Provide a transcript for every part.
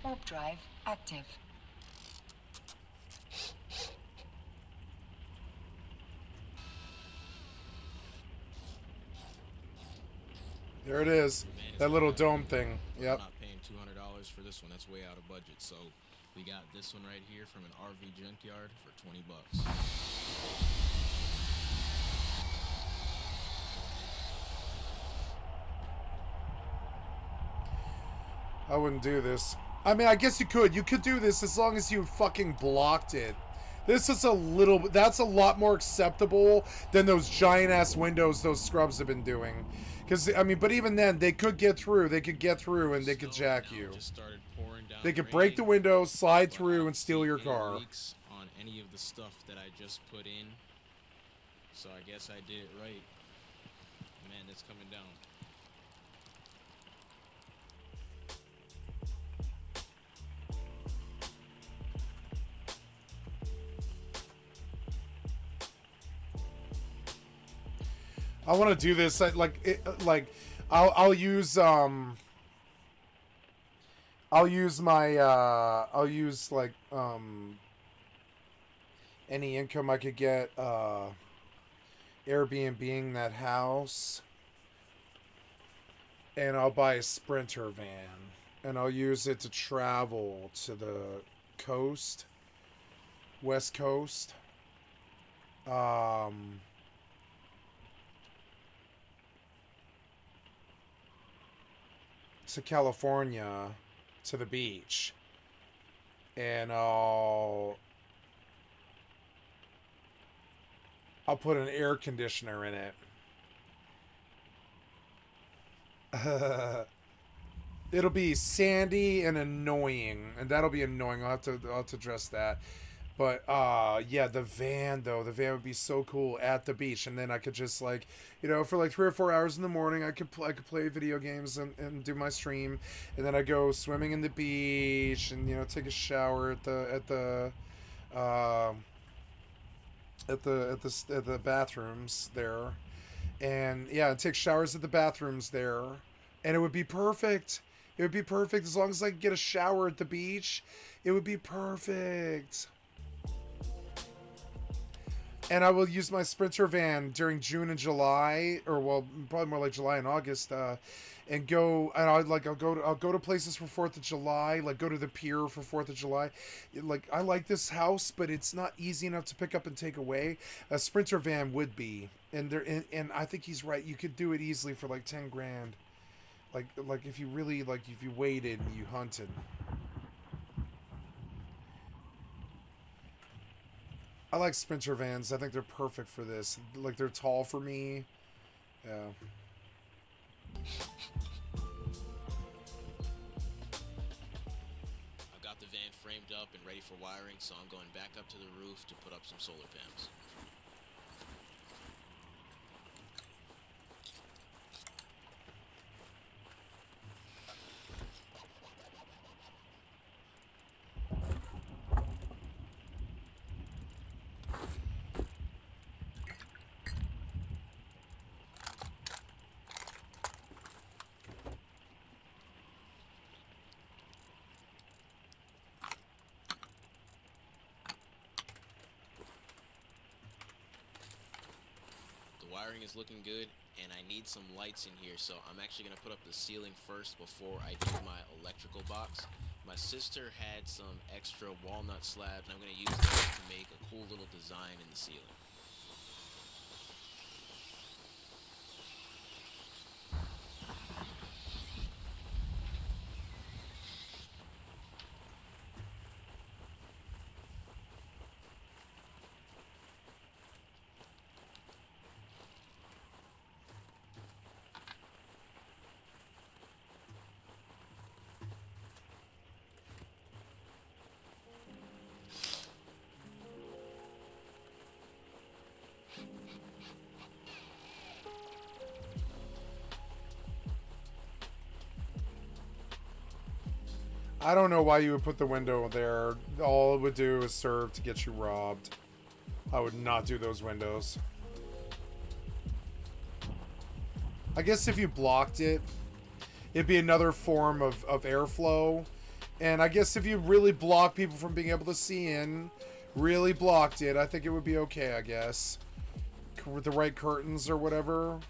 Warp drive active. There it is. That little dome thing. Yep. I'm not paying $200 for this one. That's way out of budget. So we got this one right here from an RV junkyard for 20 bucks. I wouldn't do this. I mean, I guess you could. You could do this as long as you fucking blocked it. This is a little... That's a lot more acceptable than those giant-ass windows those scrubs have been doing. Because, I mean, but even then, they could get through. They could get through and they could jack you. They could break the window, slide through, and steal your car. On any of the stuff that I just put in. So I guess I did it right. Man, that's coming down. I want to do this. I'll use any income I could get Airbnb-ing that house, and I'll buy a Sprinter van, and I'll use it to travel to the coast, West Coast. To California, to the beach, and I'll put an air conditioner in it. It'll be sandy and annoying, and that'll be annoying. I'll have to address that. But yeah, the van would be so cool at the beach, and then I could just like, you know, for like 3 or 4 hours in the morning, I could play video games and do my stream, and then I go swimming in the beach, and you know, take a shower at the bathrooms there, and yeah, take showers at the bathrooms there, and it would be perfect. It would be perfect as long as I could get a shower at the beach. It would be perfect. And I will use my Sprinter van during June and July, or well, probably more like July and August, and go. And I'll go to places for 4th of July, like go to the pier for 4th of July. Like I like this house, but it's not easy enough to pick up and take away. A Sprinter van would be, and I think he's right. You could do it easily for like 10 grand. Like if you really if you waited and you hunted. I like Sprinter vans. I think they're perfect for this. Like, they're tall for me. Yeah. I've got the van framed up and ready for wiring, so I'm going back up to the roof to put up some solar panels. Wiring is looking good, and I need some lights in here, so I'm actually going to put up the ceiling first before I do my electrical box. My sister had some extra walnut slabs, and I'm going to use those to make a cool little design in the ceiling. I don't know why you would put the window there. All it would do is serve to get you robbed. I would not do those windows. I guess if you blocked it, it'd be another form of airflow, And I guess if you really block people from being able to see in, really blocked it, I think it would be okay, I guess. With the right curtains or whatever.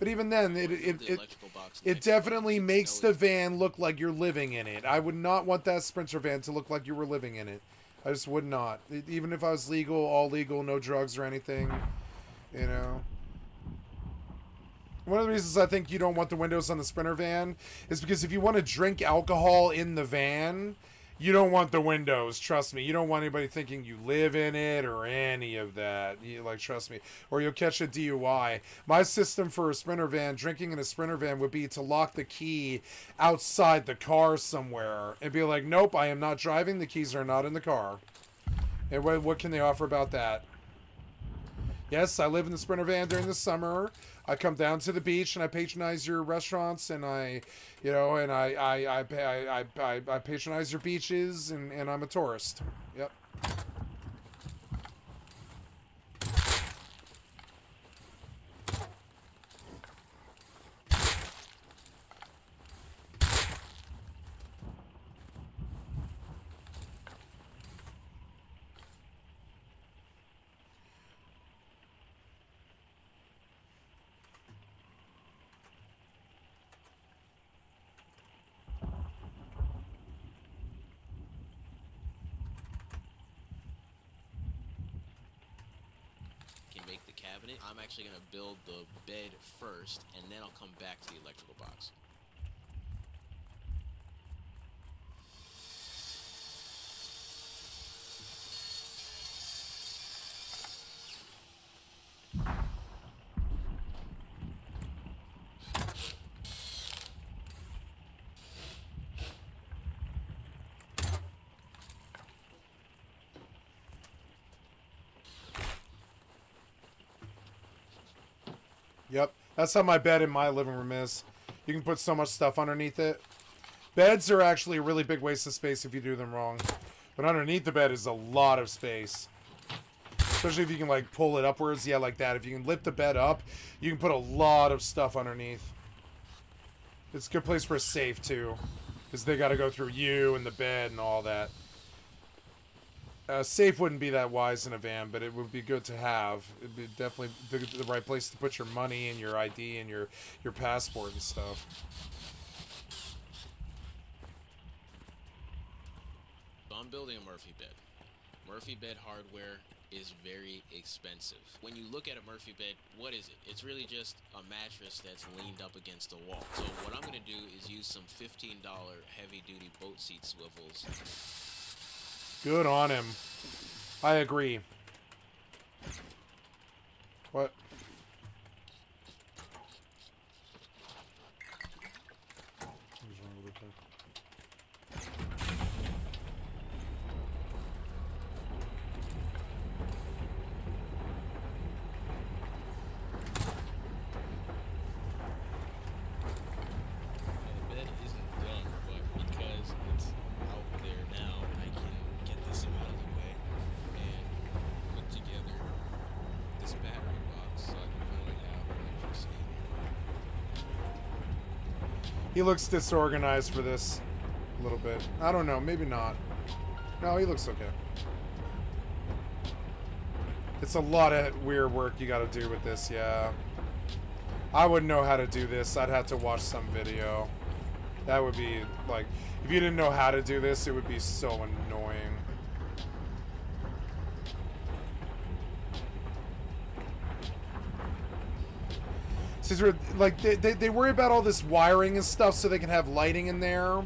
But even then, it definitely makes the van look like you're living in it. I would not want that Sprinter van to look like you were living in it. I just would not. Even if I was legal, all legal, no drugs or anything, you know. One of the reasons I think you don't want the windows on the Sprinter van is because if you want to drink alcohol in the van, you don't want the windows. Trust me. You don't want anybody thinking you live in it or any of that. Trust me. Or you'll catch a DUI. My system for a Sprinter van, drinking in a Sprinter van, would be to lock the key outside the car somewhere and be like, nope, I am not driving. The keys are not in the car. And what can they offer about that? Yes, I live in the Sprinter van during the summer. I come down to the beach and I patronize your restaurants and I patronize your beaches and I'm a tourist. Yep. Make the cabinet. I'm actually going to build the bed first, and then I'll come back to the electrical box. Yep, that's how my bed in my living room is. You can put so much stuff underneath it. Beds are actually a really big waste of space if you do them wrong. But underneath the bed is a lot of space. Especially if you can, like, pull it upwards. Yeah, like that. If you can lift the bed up, you can put a lot of stuff underneath. It's a good place for a safe, too. Because they got to go through you and the bed and all that. Safe wouldn't be that wise in a van, but it would be good to have. It'd be definitely the right place to put your money and your ID and your passport and stuff. So I'm building a Murphy bed. Murphy bed hardware is very expensive. When you look at a Murphy bed, what is it? It's really just a mattress that's leaned up against a wall. So what I'm going to do is use some $15 heavy-duty boat seat swivels. Good on him. I agree. What? What's wrong with it? The bed isn't done, but because it's out there now, I can get this out of the way and put together this battery box so I can finally have electricity. He looks disorganized for this a little bit. I don't know, maybe not. No, he looks okay. It's a lot of weird work you gotta do with this, yeah. I wouldn't know how to do this. I'd have to watch some video. That would be, like, if you didn't know how to do this, it would be so annoying. Like, they worry about all this wiring and stuff so they can have lighting in there.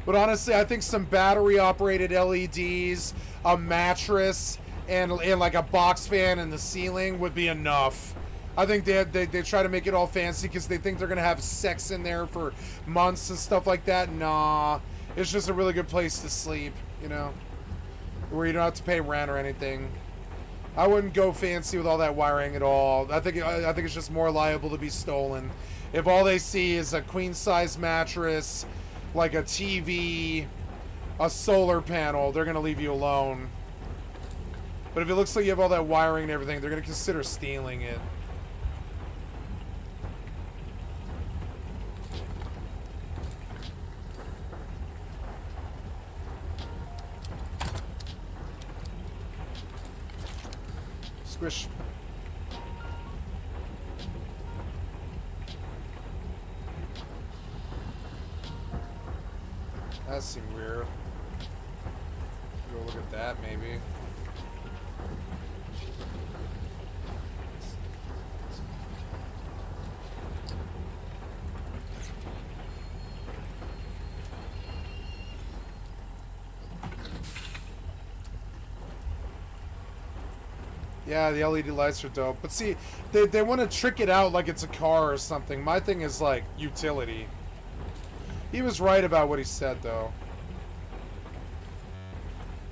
But honestly, I think some battery-operated LEDs, a mattress, and like a box fan in the ceiling would be enough. I think they try to make it all fancy because they think they're going to have sex in there for months and stuff like that. Nah. It's just a really good place to sleep, you know, where you don't have to pay rent or anything. I wouldn't go fancy with all that wiring at all. I think it's just more liable to be stolen. If all they see is a queen-size mattress, like a TV, a solar panel, they're going to leave you alone. But if it looks like you have all that wiring and everything, they're going to consider stealing it. Squish. That seemed weird. Go look at that, maybe. Yeah, the LED lights are dope. But see, they want to trick it out like it's a car or something. My thing is like utility. He was right about what he said, though.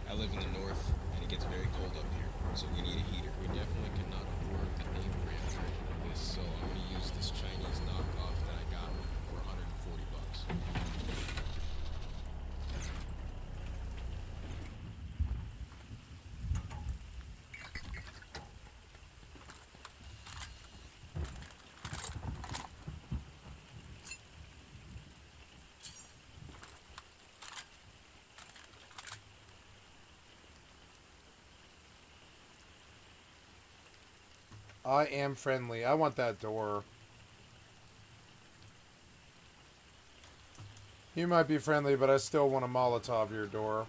I live in the north, and it gets very cold up here, so we need a heater. We definitely cannot afford the 8-gram version of this, so I'm going to use this Chinese knockoff that I got for 140 bucks. I am friendly. I want that door. You might be friendly, but I still want a Molotov your door.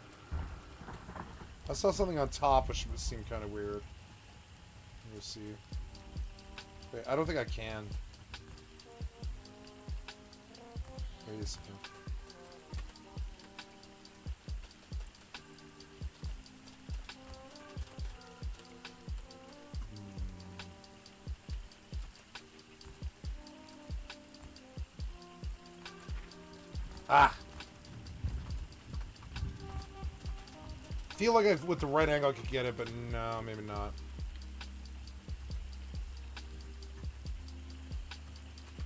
I saw something on top which seemed kind of weird. Let's see. Wait, I don't think I can. Wait a second. Ah! Feel like with the right angle I could get it, but no, maybe not.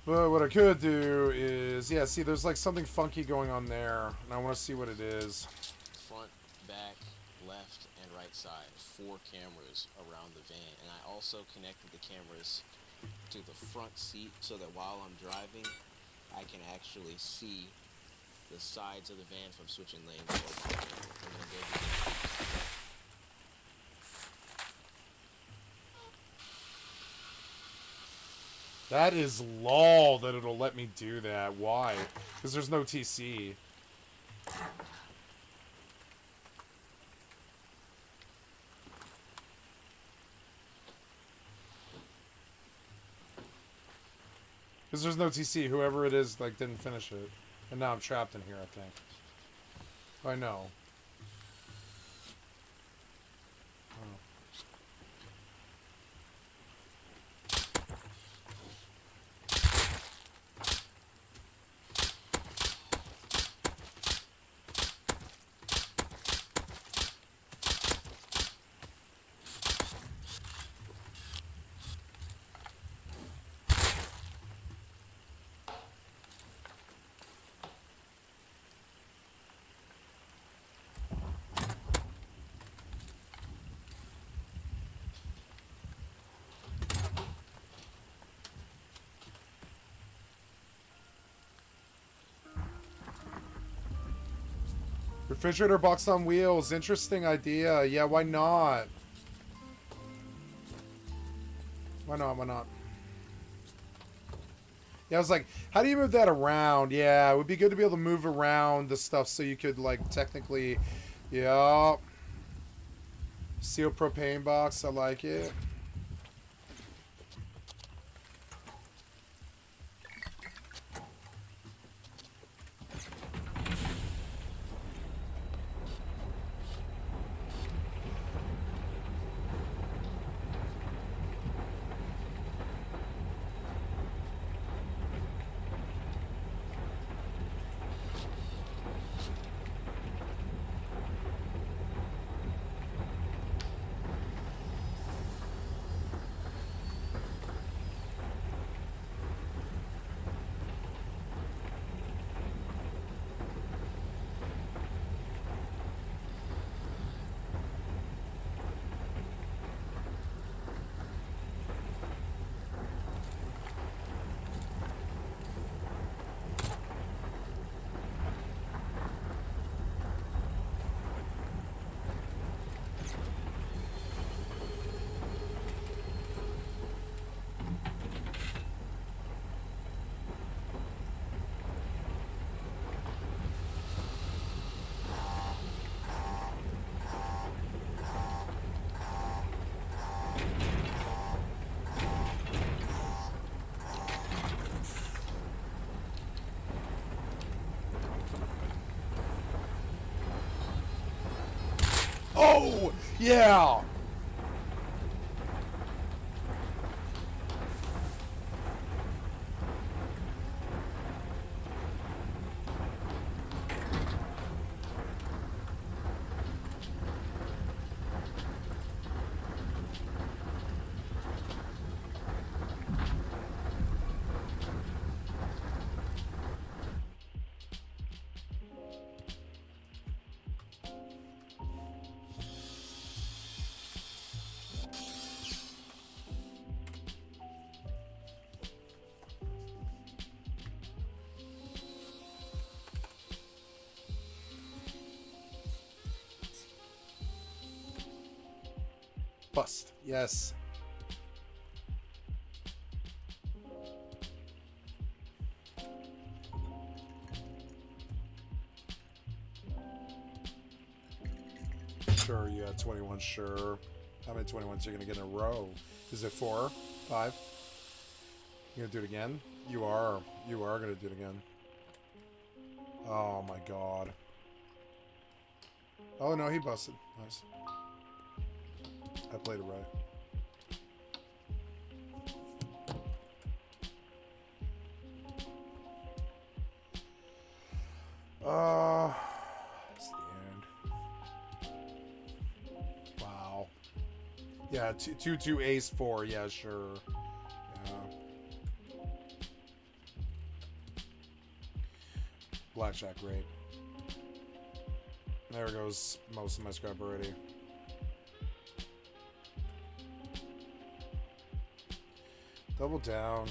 But what I could do is, yeah, see, there's like something funky going on there, and I want to see what it is. Front, back, left, and right side. 4 cameras around the van. And I also connected the cameras to the front seat so that while I'm driving, I can actually see the sides of the van from switching lanes. I'm gonna go That is lol that it'll let me do that. Why? Because there's no TC. Because there's no TC. Whoever it is, like, didn't finish it. And now I'm trapped in here, I think. I know. Oh. Refrigerator box on wheels. Interesting idea. Yeah, why not? Why not? Why not? Yeah, I was like, how do you move that around? Yeah, it would be good to be able to move around the stuff so you could, like, technically... Yeah. Steel propane box. I like it. Oh, yeah. Bust. Yes. Sure, yeah, 21, sure. How many 21s are you going to get in a row? Is it 4? 5? You going to do it again? You are. You are going to do it again. Oh my god. Oh no, he busted. Nice. I played it right. Stand. Wow. Yeah, 2 ace 4. Yeah, sure. Yeah. Blackjack rate. There goes most of my scrap already. Double down.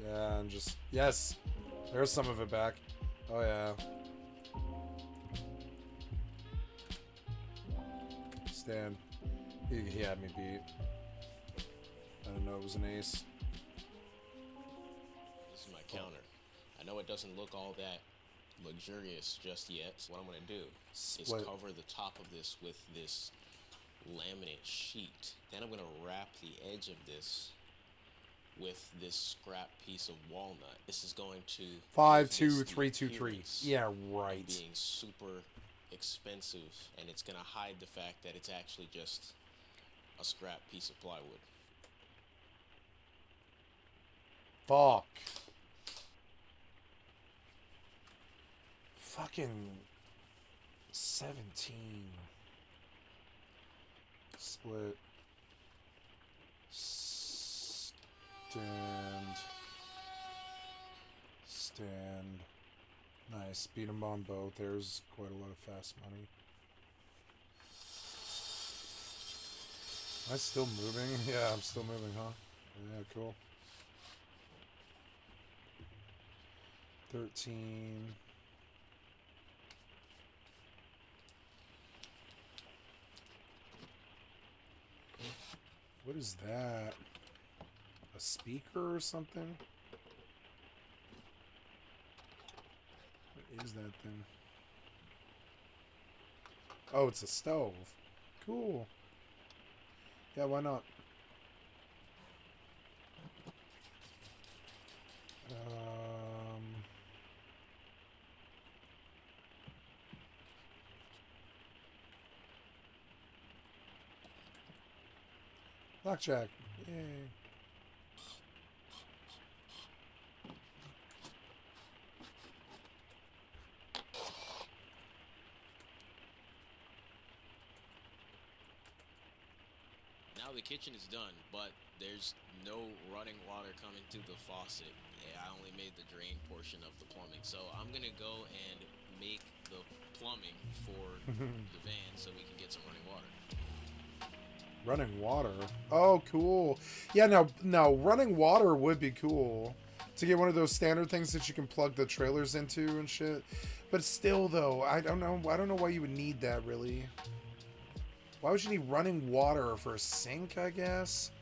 Yeah, and just... Yes! There's some of it back. Oh, yeah. Stand. He had me beat. I didn't know it was an ace. This is my counter. I know it doesn't look all that luxurious just yet. So what I'm going to do is cover the top of this with this laminate sheet. Then I'm going to wrap the edge of this with this scrap piece of walnut. This is going to 5 2 3 2 3. Yeah, right. Being super expensive, and it's going to hide the fact that it's actually just a scrap piece of plywood. Fuck. Fucking 17. Split. Stand. Nice. Beat him on both. There's quite a lot of fast money. Am I still moving? Yeah, I'm still moving, huh? Yeah, cool. 13. What is that? A speaker or something? What is that thing? Oh, it's a stove. Cool. Yeah, why not? Blackjack. Yay. Now the kitchen is done, but there's no running water coming through the faucet. Yeah, I only made the drain portion of the plumbing. So I'm gonna go and make the plumbing for the van so we can get some running water. Running water. Oh, cool. Yeah, now running water would be cool. To get one of those standard things that you can plug the trailers into and shit. But still though, I don't know why you would need that really. Why would you need running water for a sink, I guess?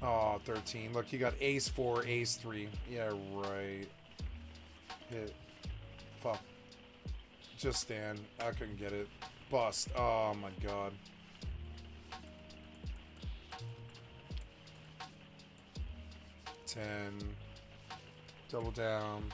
Oh, 13. Look, you got ace 4, ace 3. Yeah, right. Hit. Fuck. Just stand. I couldn't get it. Bust. Oh my god. $10. Double down.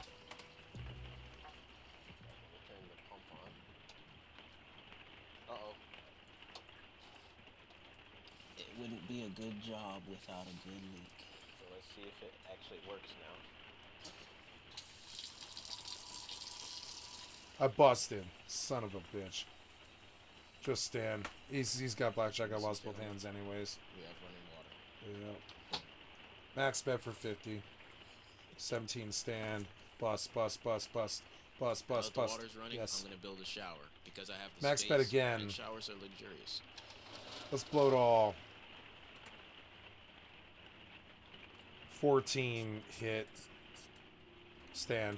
be a good job without a good leak. So let's see if it actually works now. I busted. Son of a bitch. Just stand. He's got blackjack. I lost both hands anyways. We have running water. Yep. Max bet for 50. 17 stand. Bust. Now that the water's running, Yes. I'm gonna build a shower because I have the Max space, bet again. and showers are luxurious. Let's blow it all. 14 hit. Stand.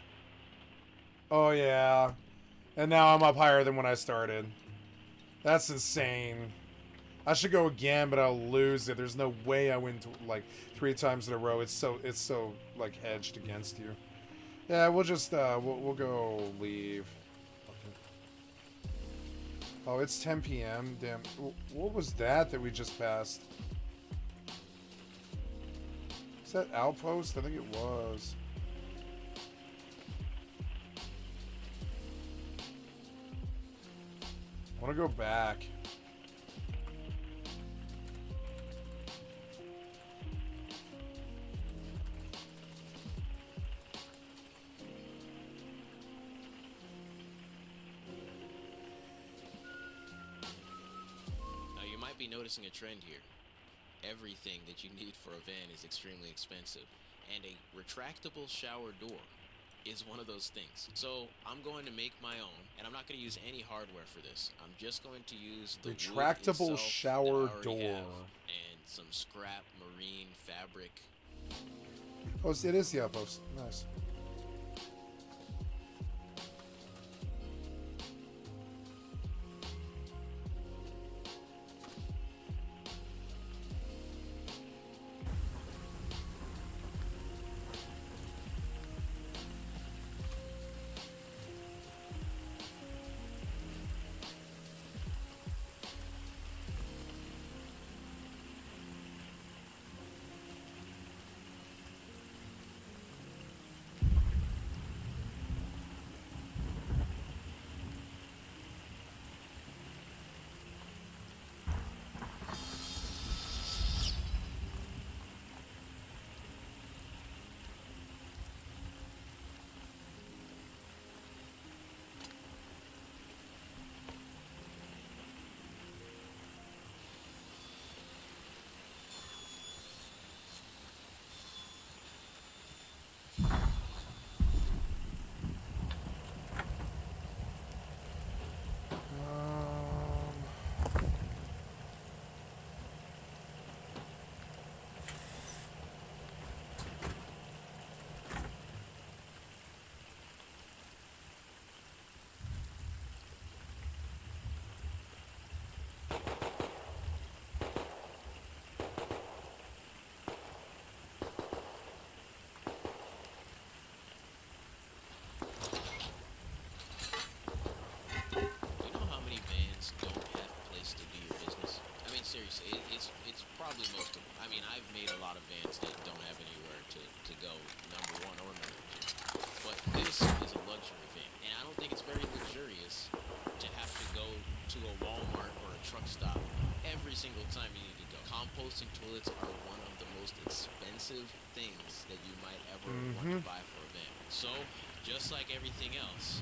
Oh yeah. And now I'm up higher than when I started. That's insane. I should go again, but I'll lose it. There's no way I win like 3 times in a row. It's so like hedged against you. Yeah, we'll just we'll go leave. Okay. Oh, it's 10 p.m. Damn. What was that we just passed? Is that Outpost? I think it was. I want to go back. Now you might be noticing a trend here. Everything that you need for a van is extremely expensive, and a retractable shower door is one of those things. So I'm going to make my own, and I'm not going to use any hardware for this. I'm just going to use the Retractable wood itself shower that I already door. have, and some scrap marine fabric. Oh, it is the Outpost. Nice. Do you know how many vans don't have a place to do your business? I mean, seriously, it's probably most of them. I mean, I've made a lot of vans that don't have anywhere to go, number one or number two. But this is a luxury van, and I don't think it's very luxurious to have to go to a Walmart or a truck stop every single time you need to go. Composting toilets are one of the most expensive things that you might ever want to buy for a van. So, just like everything else,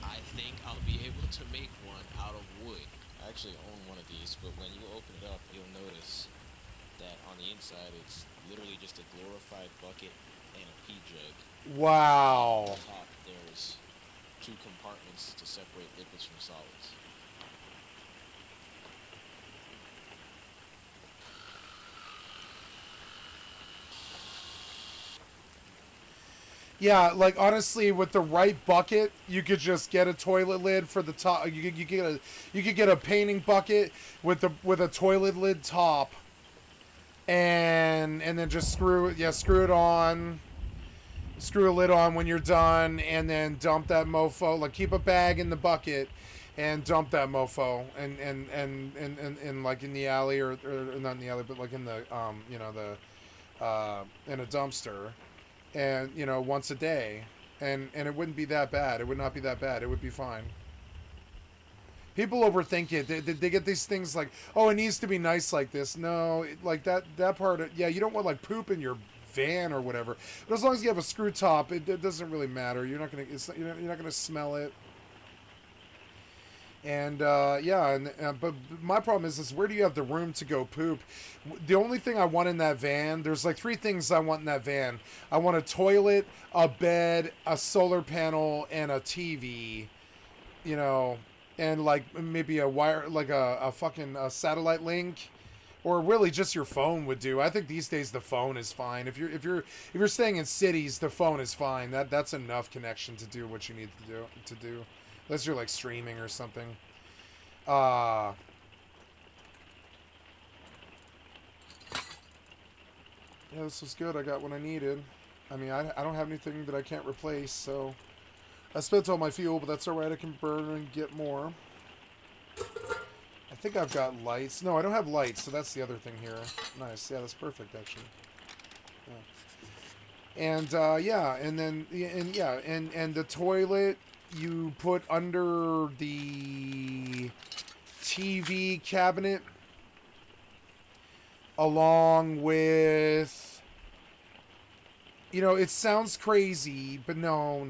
I think I'll be able to make one out of wood. I actually own one of these, but when you open it up, you'll notice that on the inside it's literally just a glorified bucket and a pee jug. Wow. On top, there's 2 compartments to separate liquids from solids. Yeah, like honestly, with the right bucket, you could just get a toilet lid for the top. You could get a painting bucket with a toilet lid top, and then just screw it on. Screw a lid on when you're done, and then dump that mofo. Like keep a bag in the bucket, and dump that mofo, and like in the alley or not in the alley, but like in the in a dumpster. And once a day, and it wouldn't be that bad. It would not be that bad. It would be fine. People overthink it. They get these things like, oh, it needs to be nice like this. No, like that part. Yeah, you don't want like poop in your van or whatever. But as long as you have a screw top, it doesn't really matter. You're not you're not gonna smell it. And yeah, but my problem is where do you have the room to go poop? The only thing I want in that van, there's like 3 things I want in that van. I want a toilet, a bed, a solar panel, and a TV. You know, and like maybe a wire, like a fucking satellite link, or really just your phone would do. I think these days the phone is fine. If you're staying in cities, the phone is fine. That's enough connection to do what you need to do. Unless you're like streaming or something. Yeah, this was good. I got what I needed. I mean, I don't have anything that I can't replace, so I spent all my fuel, but that's alright. I can burn and get more. I think I've got lights. No, I don't have lights, so that's the other thing here. Nice. Yeah, that's perfect, actually. Yeah. And, yeah, and then, and the toilet you put under the TV cabinet along with, you know, it sounds crazy, but no,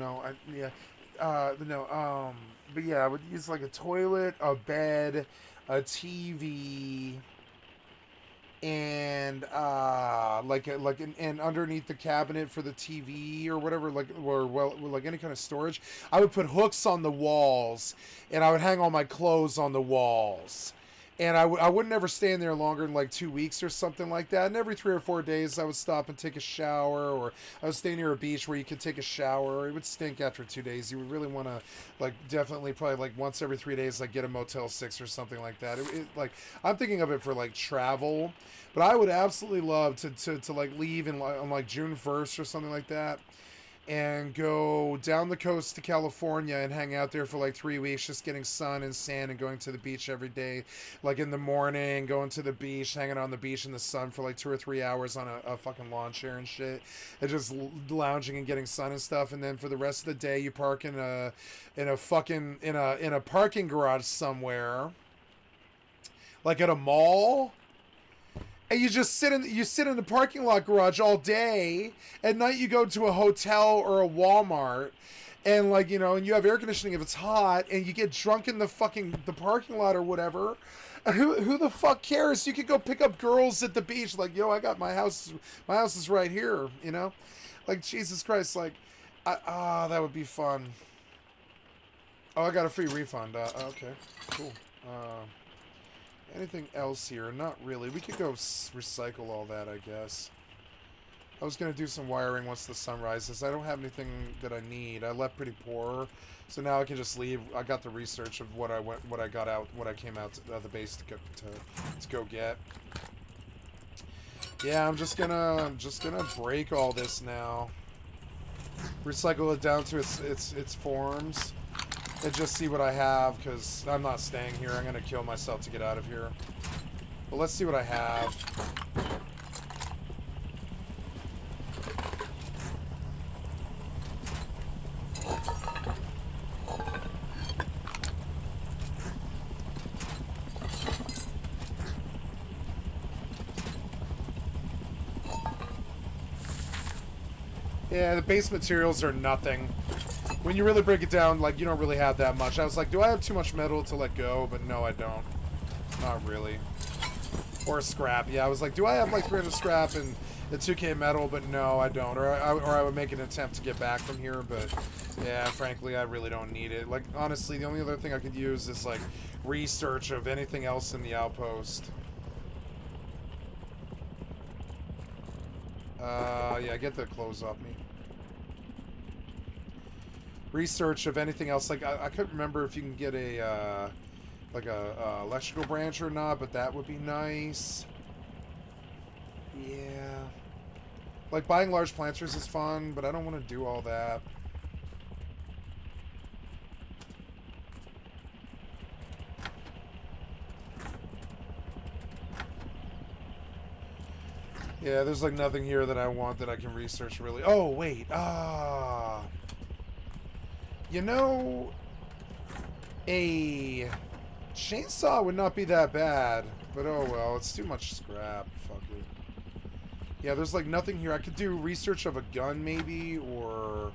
but yeah, I would use like a toilet, a bed, a TV, and and underneath the cabinet for the TV or whatever, like any kind of storage, I would put hooks on the walls, and I would hang all my clothes on the walls. And I wouldn't ever stay in there longer than like 2 weeks or something like that. And every 3 or 4 days I would stop and take a shower, or I would stay near a beach where you could take a shower. It would stink after 2 days. You would really want to, like, definitely probably like once every 3 days, like get a Motel 6 or something like that. Like, I'm thinking of it for like travel, but I would absolutely love to like leave on like June 1st or something like that, and go down the coast to California and hang out there for like 3 weeks, just getting sun and sand and going to the beach every day. Like in the morning, going to the beach, hanging on the beach in the sun for like 2 or 3 hours on a fucking lawn chair and shit. And just lounging and getting sun and stuff. And then for the rest of the day, you park in a parking garage somewhere. Like at a mall. And you just sit in the parking lot garage all day. At night you go to a hotel or a Walmart, and like, you know, and you have air conditioning if it's hot, and you get drunk in the parking lot or whatever. Who the fuck cares? You could go pick up girls at the beach, like, yo, I got my house is right here, you know? Like, Jesus Christ, like, that would be fun. Oh, I got a free refund. Okay, cool. Anything else here? Not really. We could go recycle all that, I guess. I was going to do some wiring once the sun rises. I don't have anything that I need. I left pretty poor, so now I can just leave. I got the research of what I came out of the base to go get. Yeah, I'm just gonna break all this now. Recycle it down to its forms. And just see what I have, because I'm not staying here. I'm going to kill myself to get out of here. But let's see what I have. Yeah, the base materials are nothing. When you really break it down, like, you don't really have that much. I was like, do I have too much metal to let go? But no, I don't. Not really. Or scrap. Yeah, I was like, do I have like 300 scrap and the 2K metal? But no, I don't. Or I would make an attempt to get back from here. But yeah, frankly, I really don't need it. Like, honestly, the only other thing I could use is like research of anything else in the outpost. Yeah, get the clothes off me. Research of anything else. Like, I couldn't remember if you can get a like a electrical branch or not, but that would be nice. Yeah, like buying large planters is fun, but I don't want to do all that. Yeah, there's like nothing here that I want that I can research really. Oh wait, you know, Chainsaw would not be that bad, but oh well, it's too much scrap. Fuck it. Yeah, there's like nothing here. I could do research of a gun maybe, or...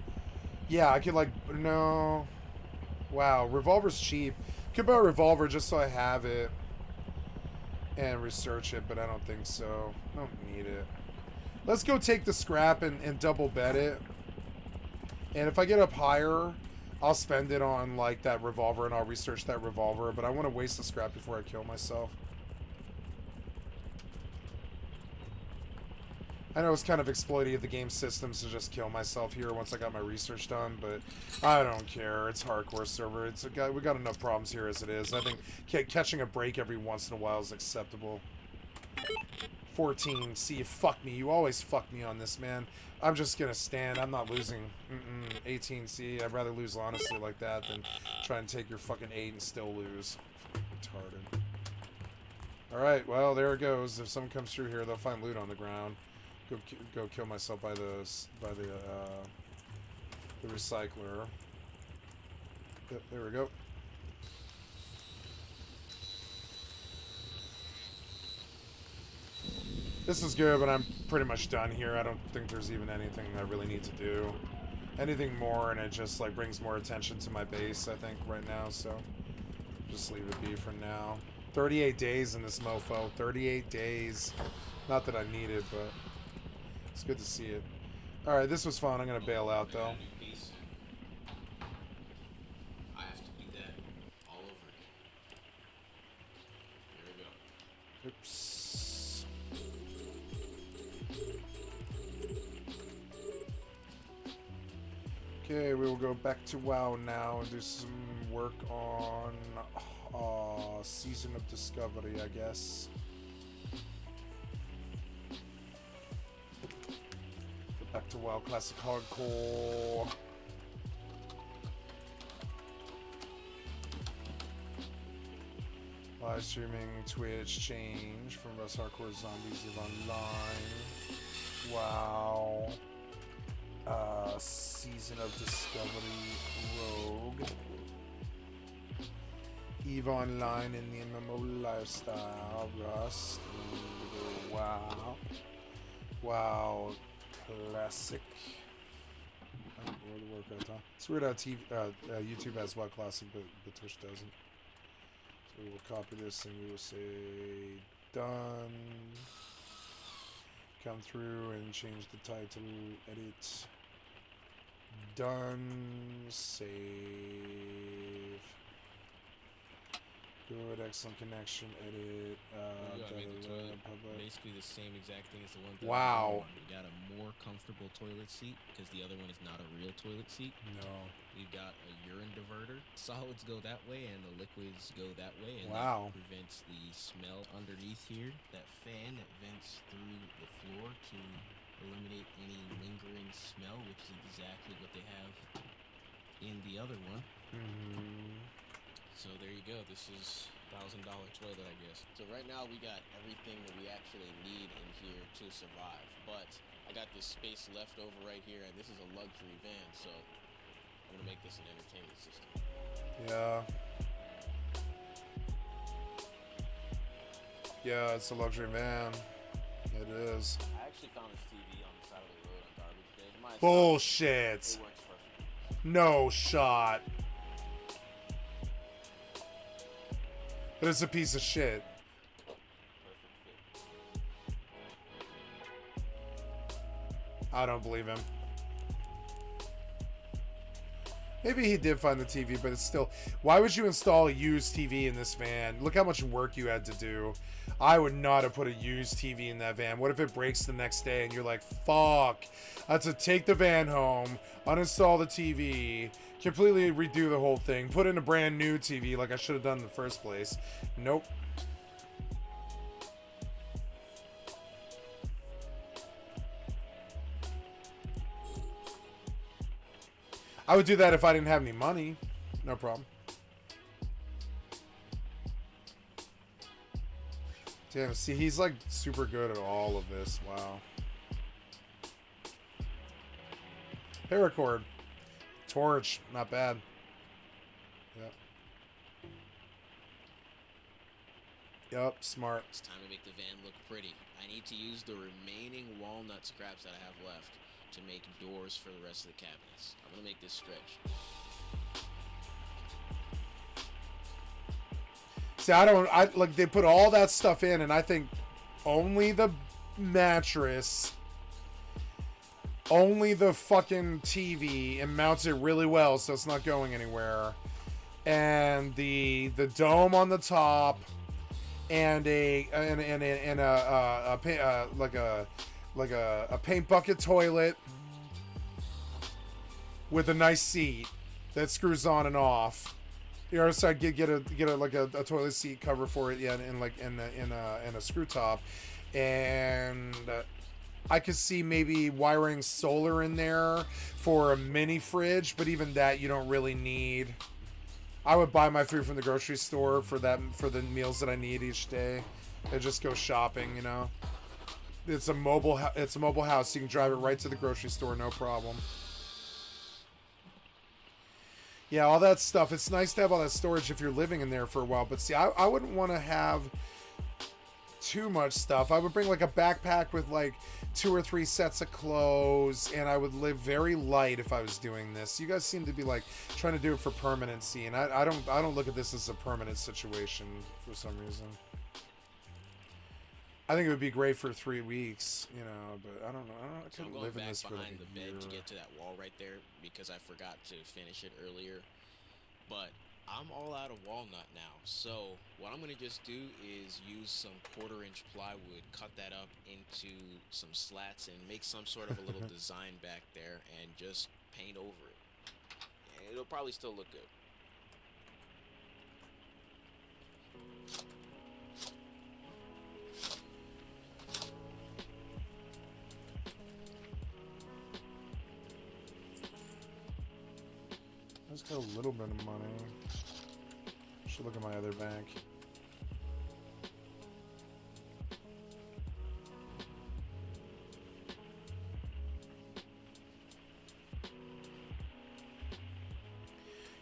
Yeah, I could like... No. Wow, revolver's cheap. Could buy a revolver just so I have it. And research it, but I don't think so. I don't need it. Let's go take the scrap and double bet it. And if I get up higher, I'll spend it on like that revolver and I'll research that revolver. But I want to waste the scrap before I kill myself. I know it's kind of exploiting the game systems to just kill myself here once I got my research done, but I don't care. It's hardcore server. We got enough problems here as it is. I think catching a break every once in a while is acceptable. 14. See, you fuck me. You always fuck me on this, man. I'm just gonna stand. I'm not losing. 18. See, I'd rather lose honestly like that than try and take your fucking 8 and still lose. Retarded. Alright, well, there it goes. If someone comes through here, they'll find loot on the ground. Go kill myself by the recycler. Yep, there we go. This is good, but I'm pretty much done here. I don't think there's even anything I really need to do. Anything more, and it just like brings more attention to my base, I think, right now. So just leave it be for now. 38 days in this mofo. 38 days. Not that I need it, but it's good to see it. Alright, this was fun. I'm going to bail out, though. I have to do that all over again. Here we go. Oops. Okay, we will go back to WoW now and do some work on Season of Discovery, I guess. Back to WoW Classic Hardcore. Live streaming Twitch change from Rust Hardcore Zombies EVE Online. Wow. Season of Discovery Rogue. EVE Online in the MMO lifestyle. Rust. Wow. Wow. Classic. It's weird how YouTube has WoW Classic, but Twitch doesn't. So we will copy this and we will say done. Come through and change the title. Edit. Done. Save. Good, excellent connection. Edit. Public. Basically the same exact thing as the one. Wow. We got a more comfortable toilet seat because the other one is not a real toilet seat. No. We've got a urine diverter. Solids go that way and the liquids go that way. And wow. That prevents the smell underneath here. That fan that vents through the floor to eliminate any lingering smell, which is exactly what they have in the other one. So there you go. This is $1,000 toilet, I guess. So right now we got everything that we actually need in here to survive. But I got this space left over right here, and this is a luxury van, so I'm gonna make this an entertainment system. Yeah. Yeah, it's a luxury van. It is. I actually found this TV on the side of the road on garbage day. Bullshit. It works perfectly. No shot. But it's a piece of shit. I don't believe him. Maybe he did find the TV, but it's still... Why would you install a used TV in this van? Look how much work you had to do. I would not have put a used TV in that van. What if it breaks the next day and you're like, fuck. I had to take the van home, uninstall the TV, completely redo the whole thing, put in a brand new TV like I should have done in the first place. Nope. I would do that if I didn't have any money. No problem. Damn, see, he's like super good at all of this. Wow. Paracord. Torch, not bad. Yep. Yep, smart. It's time to make the van look pretty. I need to use the remaining walnut scraps that I have left to make doors for the rest of the cabinets. I'm gonna make this stretch. See, I like they put all that stuff in, and I think only the mattress, only the fucking TV, and mounts it really well so it's not going anywhere, and the dome on the top, and a paint bucket toilet with a nice seat that screws on and off. You know, so I get a toilet seat cover for it, yeah, and like in a screw top, and I could see maybe wiring solar in there for a mini fridge, but even that you don't really need. I would buy my food from the grocery store for the meals that I need each day, and just go shopping. You know, it's a mobile house. You can drive it right to the grocery store, no problem. Yeah, all that stuff. It's nice to have all that storage if you're living in there for a while. But see, I wouldn't want to have too much stuff. I would bring like a backpack with like 2 or 3 sets of clothes, and I would live very light if I was doing this. You guys seem to be like trying to do it for permanency, and I don't look at this as a permanent situation for some reason. I think it would be great for 3 weeks, you know, but I don't know. I So I'm couldn't going live in back this for like behind a the bed year. to get to that wall right there because I forgot to finish it earlier. But I'm all out of walnut now. So what I'm going to just do is use some 1/4-inch plywood, cut that up into some slats, and make some sort of a little design back there and just paint over it. And it'll probably still look good. I just got a little bit of money. Should look at my other bank.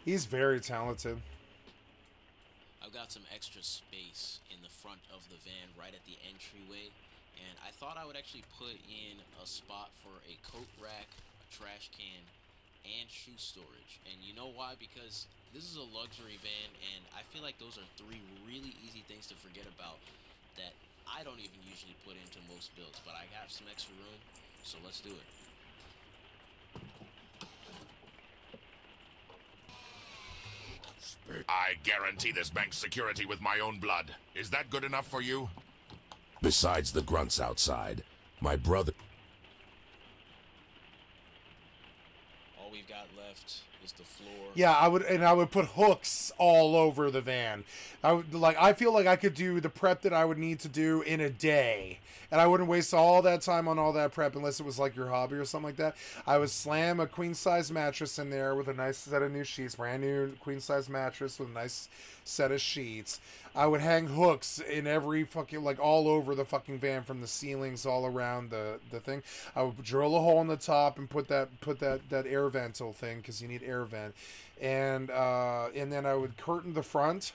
He's very talented. I've got some extra space in the front of the van right at the entryway, and I thought I would actually put in a spot for a coat rack, a trash can, and shoe storage. And you know why? Because this is a luxury van, and I feel like those are 3 really easy things to forget about that I don't even usually put into most builds, but I have some extra room, so let's do it. I guarantee this bank's security with my own blood. Is that good enough for you? Besides the grunts outside, my brother... All we've got left is the floor. Yeah, I would put hooks all over the van. I feel like I could do the prep that I would need to do in a day. And I wouldn't waste all that time on all that prep unless it was like your hobby or something like that. I would slam a queen size mattress in there with a nice set of new sheets, brand new queen size mattress with a nice set of sheets. I would hang hooks in every fucking, like, all over the fucking van from the ceilings all around the thing. I would drill a hole in the top and put that air ventil thing, because you need air vent. And then I would curtain the front,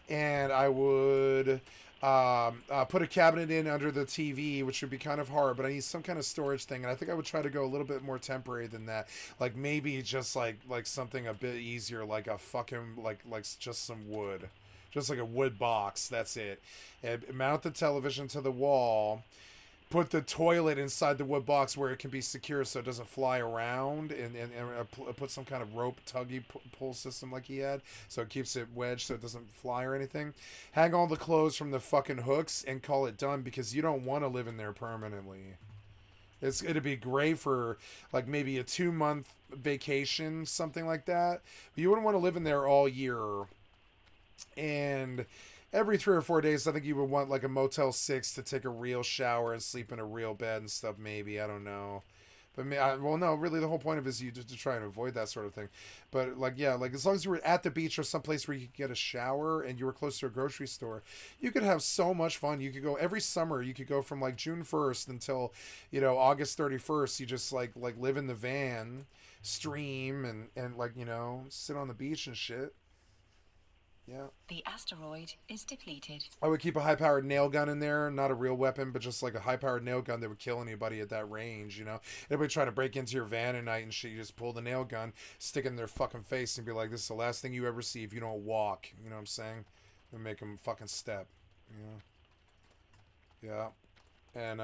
and I would put a cabinet in under the TV, which would be kind of hard, but I need some kind of storage thing, and I think I would try to go a little bit more temporary than that. Like maybe just like something a bit easier, like a fucking like just some wood. Just like a wood box, that's it. And mount the television to the wall. Put the toilet inside the wood box where it can be secure so it doesn't fly around, and put some kind of rope tuggy pull system like he had so it keeps it wedged so it doesn't fly or anything. Hang all the clothes from the fucking hooks and call it done, because you don't want to live in there permanently. It'd be great for like maybe a 2-month vacation, something like that. But you wouldn't want to live in there all year. And every 3 or 4 days, I think you would want like a Motel 6 to take a real shower and sleep in a real bed and stuff. Maybe, I don't know, but well, no, really, the whole point of it is you to try and avoid that sort of thing. But like, yeah, like as long as you were at the beach or someplace where you could get a shower and you were close to a grocery store, you could have so much fun. You could go every summer. You could go from like June 1st until, you know, August 31st. You just like live in the van, stream, and like, you know, sit on the beach and shit. Yeah. The asteroid is depleted. I would keep a high-powered nail gun in there, not a real weapon, but just like a high-powered nail gun that would kill anybody at that range, you know? Anybody trying to break into your van at night and shit, you just pull the nail gun, stick it in their fucking face, and be like, this is the last thing you ever see if you don't walk. You know what I'm saying? And make them fucking step, you know? Yeah. And,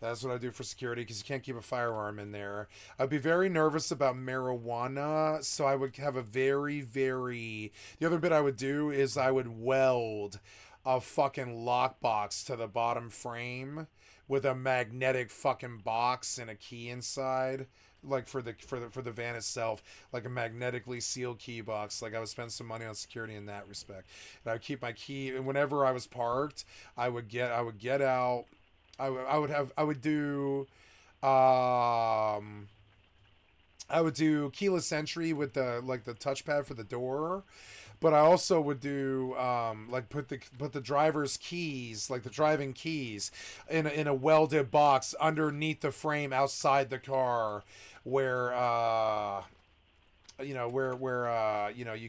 that's what I do for security, because you can't keep a firearm in there. I'd be very nervous about marijuana, so I would have a the other bit I would do is I would weld a fucking lockbox to the bottom frame with a magnetic fucking box and a key inside, like for the van itself, like a magnetically sealed key box. Like I would spend some money on security in that respect. And I would keep my key, and whenever I was parked, I would get out. I would do keyless entry with the touchpad for the door, but I also would do like put the driver's keys, like the driving keys, in a welded box underneath the frame outside the car, where you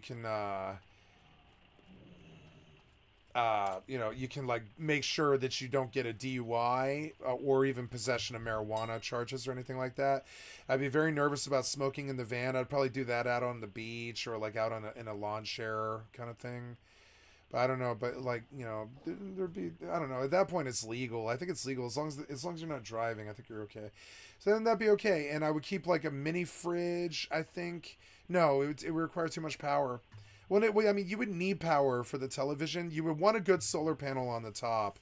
can you can like make sure that you don't get a DUI or even possession of marijuana charges or anything like that. I'd be very nervous about smoking in the van. I'd probably do that out on the beach or like out in a lawn chair kind of thing. But I don't know. But like, you know, there'd be, I don't know. At that point, it's legal. I think it's legal as long as you're not driving. I think you're okay. So then that'd be okay. And I would keep like a mini fridge. I think no, it would require too much power. Well, I mean, you would need power for the television. You would want a good solar panel on the top,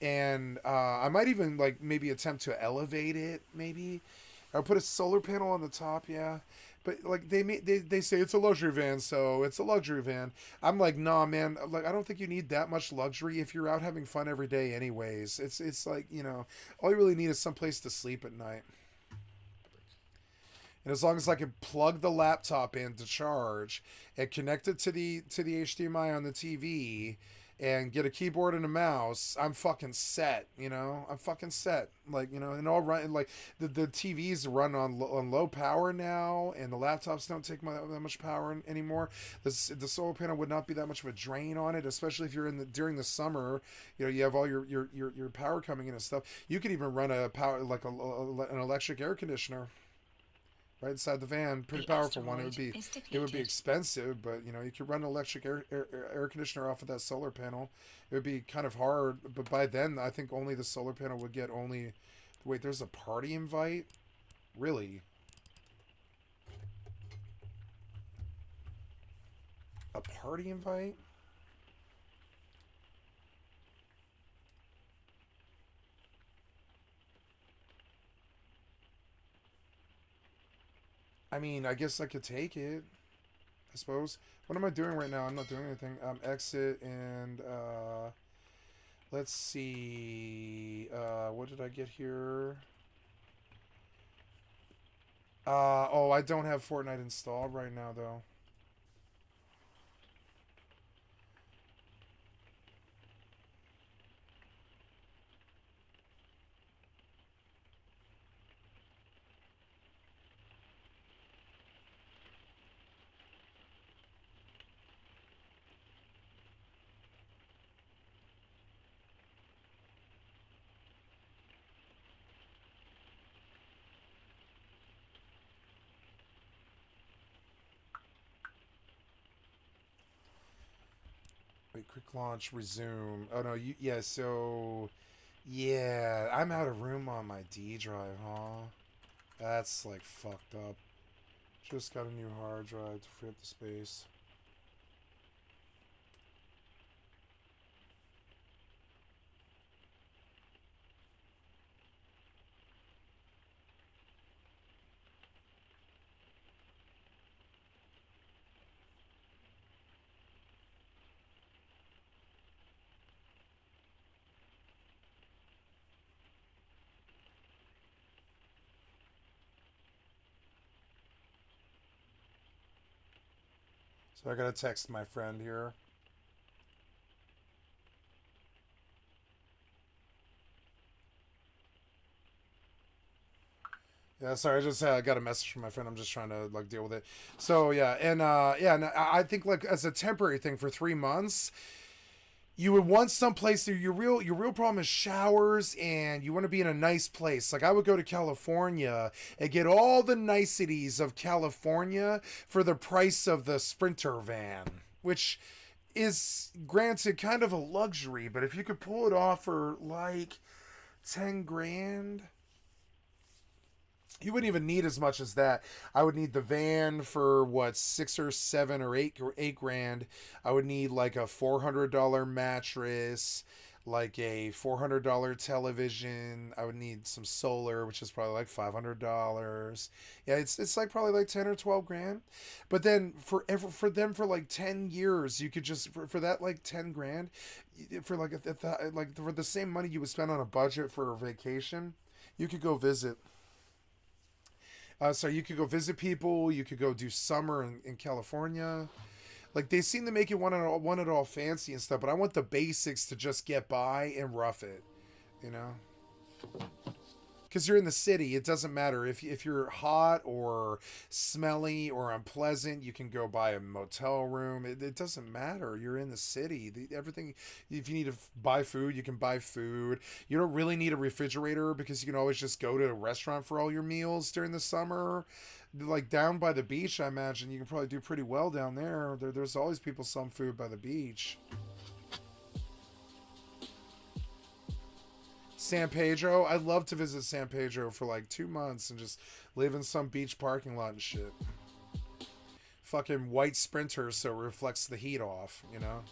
and I might even like maybe attempt to elevate it. Maybe I'll put a solar panel on the top. Yeah, but like they say it's a luxury van, so it's a luxury van. I'm like, nah, man. Like I don't think you need that much luxury if you're out having fun every day, anyways. It's like, you know, all you really need is some place to sleep at night. And as long as I can plug the laptop in to charge and connect it to the HDMI on the TV and get a keyboard and a mouse, I'm fucking set, you know? I'm fucking set. Like, you know, and all run, like the TVs run on low power now, and the laptops don't take that much power anymore. The solar panel would not be that much of a drain on it, especially if you're during the summer. You know, you have all your power coming in and stuff. You could even run a power like an electric air conditioner right inside the van. Pretty powerful one. It would be expensive, but you know, you could run an electric air conditioner off of that solar panel. It would be kind of hard, but by then I think only the solar panel would get only. Wait, there's a party invite? Really? A party invite? I mean, I guess I could take it, I suppose. What am I doing right now? I'm not doing anything. Exit and, let's see. What did I get here? Oh, I don't have Fortnite installed right now, though. Wait, quick launch, resume. Oh no, yeah, so yeah, I'm out of room on my D drive, huh? That's like fucked up. Just got a new hard drive to free up the space. So I gotta text my friend here. Yeah, sorry, I just got a message from my friend. I'm just trying to like deal with it. So yeah, and and I think like as a temporary thing for 3 months, you would want some place that your real problem is showers, and you want to be in a nice place. Like I would go to California and get all the niceties of California for the price of the Sprinter van, which is granted kind of a luxury, but if you could pull it off for like 10 grand, you wouldn't even need as much as that. I would need the van for what, 6 or 7 or 8 grand. I would need like a $400 mattress, like a $400 television. I would need some solar, which is probably like $500. Yeah, it's like probably like 10 or 12 grand. But then for them for like 10 years, you could just for that like 10 grand, for like like for the same money you would spend on a budget for a vacation, you could go visit. So you could go visit people. You could go do summer in California. Like they seem to make it want it all fancy and stuff, but I want the basics to just get by and rough it, you know. Because you're in the city, it doesn't matter if you're hot or smelly or unpleasant. You can go buy a motel room. It doesn't matter. You're in the city. Everything. If you need to buy food, you can buy food. You don't really need a refrigerator because you can always just go to a restaurant for all your meals during the summer. Like down by the beach, I imagine you can probably do pretty well down there. There's always people selling food by the beach. San Pedro. I'd love to visit San Pedro for like 2 months and just live in some beach parking lot and shit. Fucking white Sprinter so it reflects the heat off, you know?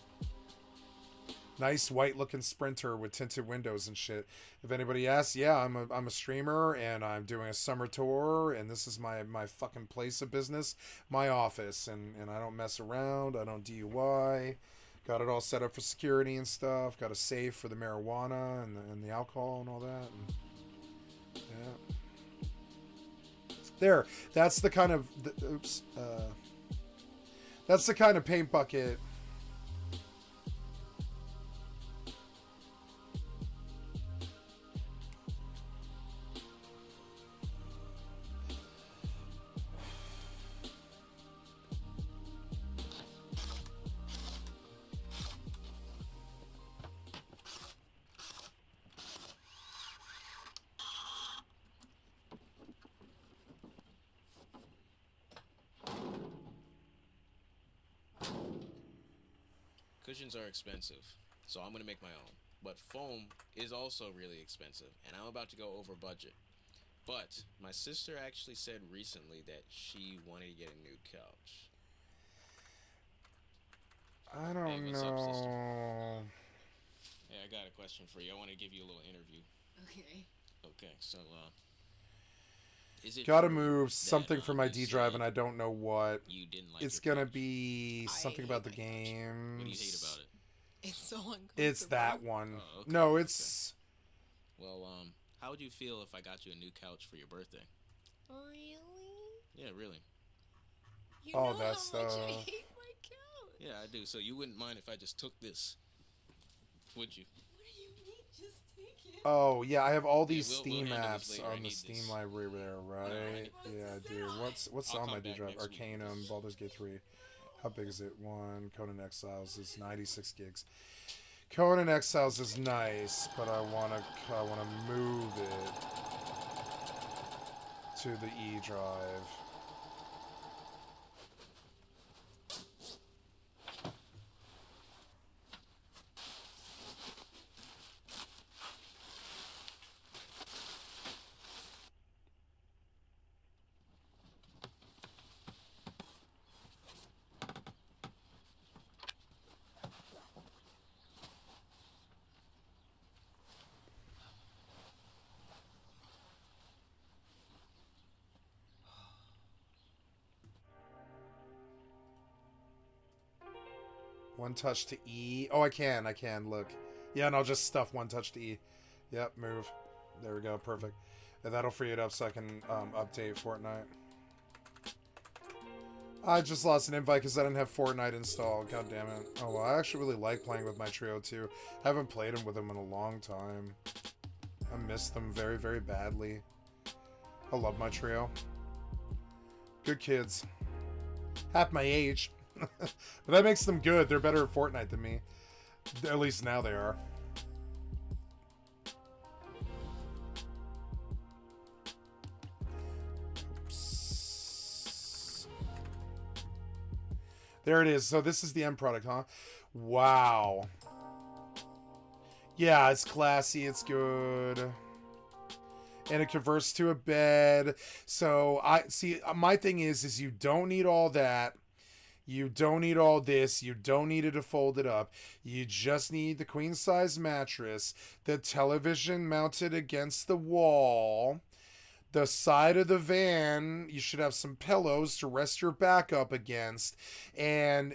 Nice white looking Sprinter with tinted windows and shit. If anybody asks, yeah, I'm a streamer and I'm doing a summer tour and this is my fucking place of business, my office, and I don't mess around, I don't DUI. Got it all set up for security and stuff. Got a safe for the marijuana and the alcohol and all that. And, yeah. There. That's the kind of... that's the kind of paint bucket... Cushions are expensive, so I'm gonna make my own. But foam is also really expensive, and I'm about to go over budget. But my sister actually said recently that she wanted to get a new couch. I don't what's up, sister? know. Hey, I got a question for you. I want to give you a little interview. Okay. Okay, so is it Gotta true move that, something for my you D drive, said and I don't know what. you didn't like It's your gonna couch? be something I about the hate my couch. games. What do you hate about it? It's so uncomfortable. It's that one. Oh, okay, No, okay. it's... Well, how would you feel if I got you a new couch for your birthday? Really? Yeah, really. You Oh, know that's how much I the- hate my couch. Yeah, I do. So you wouldn't mind if I just took this, would you? What do you mean? Just take it. Oh, yeah, I have all these we'll Steam handle this apps later. I on the need Steam this. library there, right? What's Yeah, I this do. on? What's I'll on my come D back drive? next week. Arcanum, Baldur's Gate 3. How big is it? Conan Exiles is 96 gigs. Conan Exiles is nice, but I wanna move it to the E drive. One touch to E. Oh, I can. Look. Yeah, and I'll just stuff one touch to E. Yep, move. There we go. Perfect. And that'll free it up so I can update Fortnite. I just lost an invite because I didn't have Fortnite installed. God damn it. Oh, well, I actually really like playing with my trio, too. Haven't played them with them in a long time. I miss them very, very badly. I love my trio. Good kids. Half my age. But that makes them good. They're better at Fortnite than me. At least now they are. Oops. There it is. So this is the end product, huh? Wow. Yeah, it's classy. It's good. And it converts to a bed. So I see. My thing is you don't need all that. You don't need all this. You don't need it to fold it up. You just need the queen size mattress, the television mounted against the wall, the side of the van. You should have some pillows to rest your back up against, and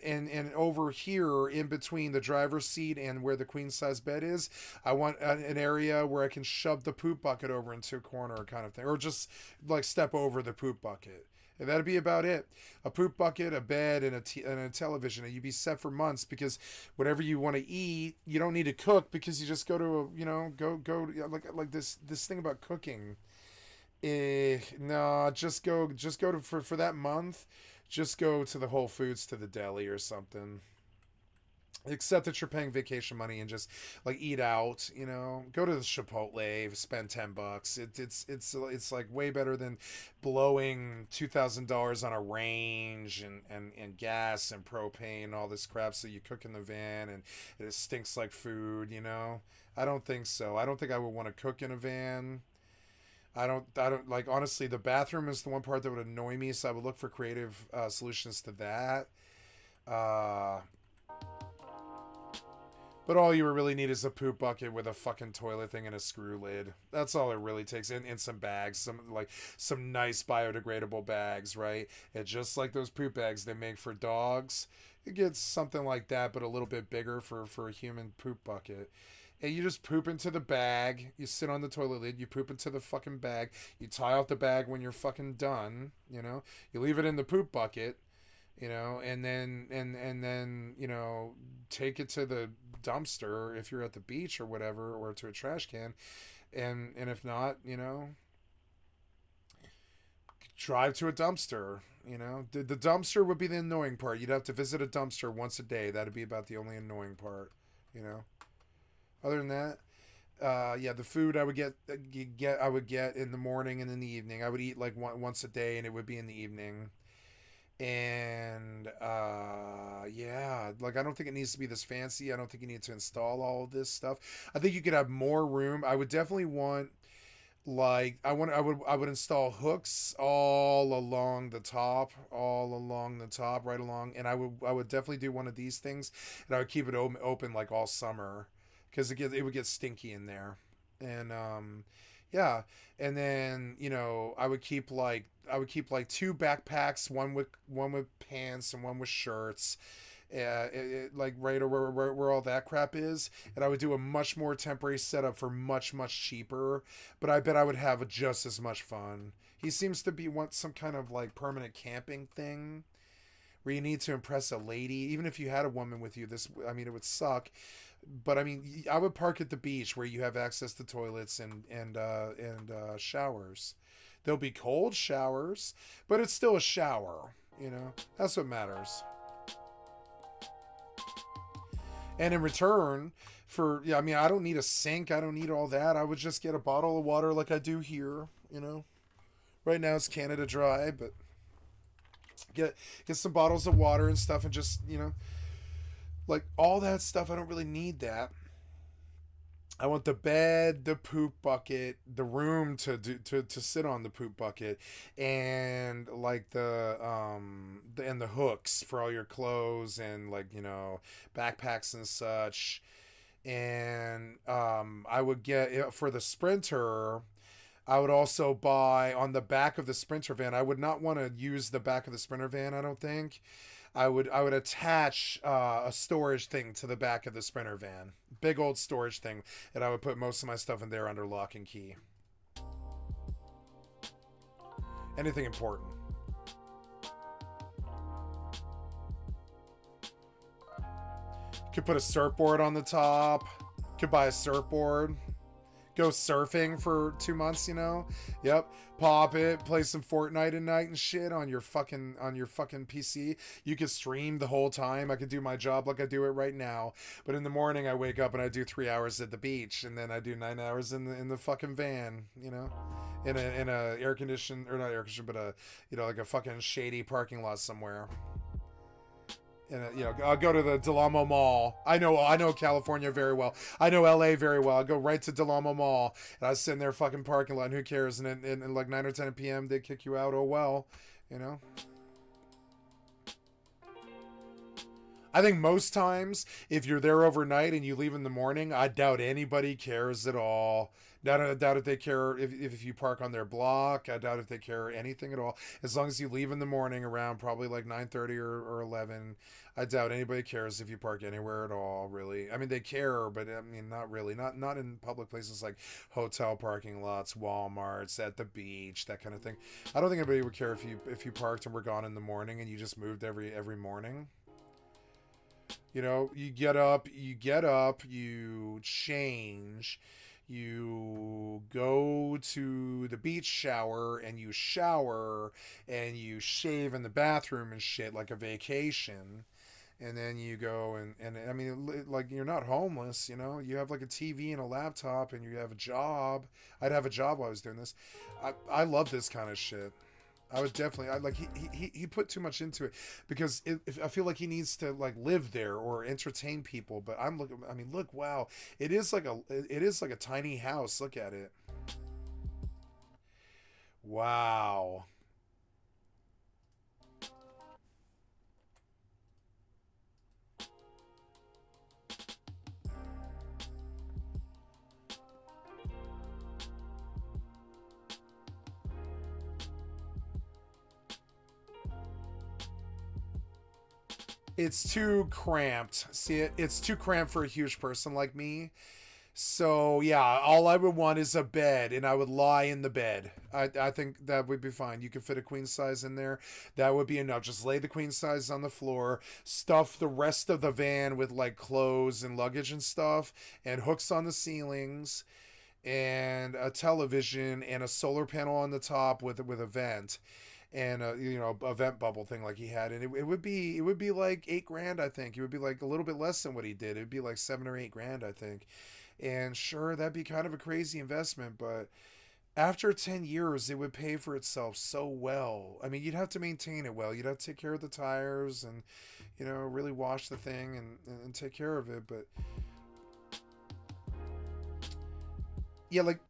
over here in between the driver's seat and where the queen size bed is, I want an area where I can shove the poop bucket over into a corner kind of thing, or just like step over the poop bucket. And that'd be about it. A poop bucket, a bed, and a television, and you'd be set for months, because whatever you want to eat, you don't need to cook, because you just go to like this thing about cooking. No, just go to for that month. Just go to the Whole Foods, to the deli or something. Except that you're paying vacation money and just like eat out, go to the Chipotle, spend $10. It's like way better than blowing $2,000 on a range and gas and propane and all this crap. So you cook in the van and it stinks like food, I don't think so. I don't think I would want to cook in a van. I don't like, honestly, the bathroom is the one part that would annoy me. So I would look for creative solutions to that. But all you really need is a poop bucket with a fucking toilet thing and a screw lid. That's all it really takes. And some bags, some nice biodegradable bags, right? And just like those poop bags they make for dogs, it gets something like that, but a little bit bigger for a human poop bucket. And you just poop into the bag. You sit on the toilet lid. You poop into the fucking bag. You tie off the bag when you're fucking done. You leave it in the poop bucket. And then take it to the dumpster if you're at the beach or whatever, or to a trash can, and if not, drive to a dumpster. The dumpster would be the annoying part. You'd have to visit a dumpster once a day. That'd be about the only annoying part. Other than that, the food I would get in the morning and in the evening. I would eat like once a day, and it would be in the evening. And like, I don't think it needs to be this fancy. I don't think you need to install all of this stuff. I think you could have more room. I would definitely want, like, I would install hooks all along the top, right along. And I would definitely do one of these things, and I would keep it open like all summer, because it would get stinky in there. And yeah, and then I would keep like 2 backpacks, one with pants and one with shirts, like right over where all that crap is. And I would do a much more temporary setup for much cheaper, but I bet I would have just as much fun. He seems to want some kind of like permanent camping thing where you need to impress a lady. Even if you had a woman with you, it would suck. But I would park at the beach where you have access to toilets and showers. There'll be cold showers, but it's still a shower. That's what matters. And in return I don't need a sink. I don't need all that. I would just get a bottle of water like I do here. Right now it's Canada Dry, but get some bottles of water and stuff, and just like all that stuff. I don't really need that. I want the bed, the poop bucket, the room to sit on the poop bucket, and like the hooks for all your clothes, and like backpacks and such. And I would get, for the Sprinter, I would also buy on the back of the Sprinter van. I would not want to use the back of the Sprinter van, I don't think. I would attach a storage thing to the back of the Sprinter van. Big old storage thing. And I would put most of my stuff in there under lock and key. Anything important. Could put a surfboard on the top. Could buy a surfboard. Go surfing for 2 months, you know? Yep. Pop it, play some Fortnite at night and shit on your fucking PC. You could stream the whole time. I could do my job like I do it right now. But in the morning I wake up and I do 3 hours at the beach, and then I do 9 hours in the fucking van, you know? In a air conditioned, or not air conditioned, but a, you know, like a fucking shady parking lot somewhere. And you know, I'll go to the Del Amo Mall. I know California very well. I know LA very well. I go right to Del Amo Mall, and I sit in their fucking parking lot, and who cares? And then like 9 or 10 p.m. they kick you out. Oh well, you know. I think most times, if you're there overnight and you leave in the morning, I doubt anybody cares at all. I doubt if they care if you park on their block. I doubt if they care anything at all. As long as you leave in the morning around probably like 9:30 or 11, I doubt anybody cares if you park anywhere at all, really. I mean, they care, but I mean, not really. Not in public places like hotel parking lots, Walmarts, at the beach, that kind of thing. I don't think anybody would care if you parked and were gone in the morning and you just moved every morning. You know, you get up, you change, you go to the beach shower, and you shower, and you shave in the bathroom and shit like a vacation. And then you go and I mean, like, you're not homeless, you know? You have like a TV and a laptop, and you have a job. I'd have a job while I was doing this. I love this kind of shit. I would definitely. I like he put too much into it, because I feel like he needs to like live there or entertain people. But I'm looking. I mean, look, wow, it is like a tiny house. Look at it. Wow. It's too cramped. See it? It's too cramped for a huge person like me. So yeah, all I would want is a bed, and I would lie in the bed. I think that would be fine. You could fit a queen size in there. That would be enough. Just lay the queen size on the floor, stuff the rest of the van with like clothes and luggage and stuff, and hooks on the ceilings, and a television and a solar panel on the top with a vent, and a vent bubble thing like he had. And it would be like $8,000. I think it would be like a little bit less than what he did. It would be like $7 or $8,000, I think. And sure, that'd be kind of a crazy investment, but after 10 years it would pay for itself so well. I mean, you'd have to maintain it well. You'd have to take care of the tires, and really wash the thing and take care of it. But yeah, like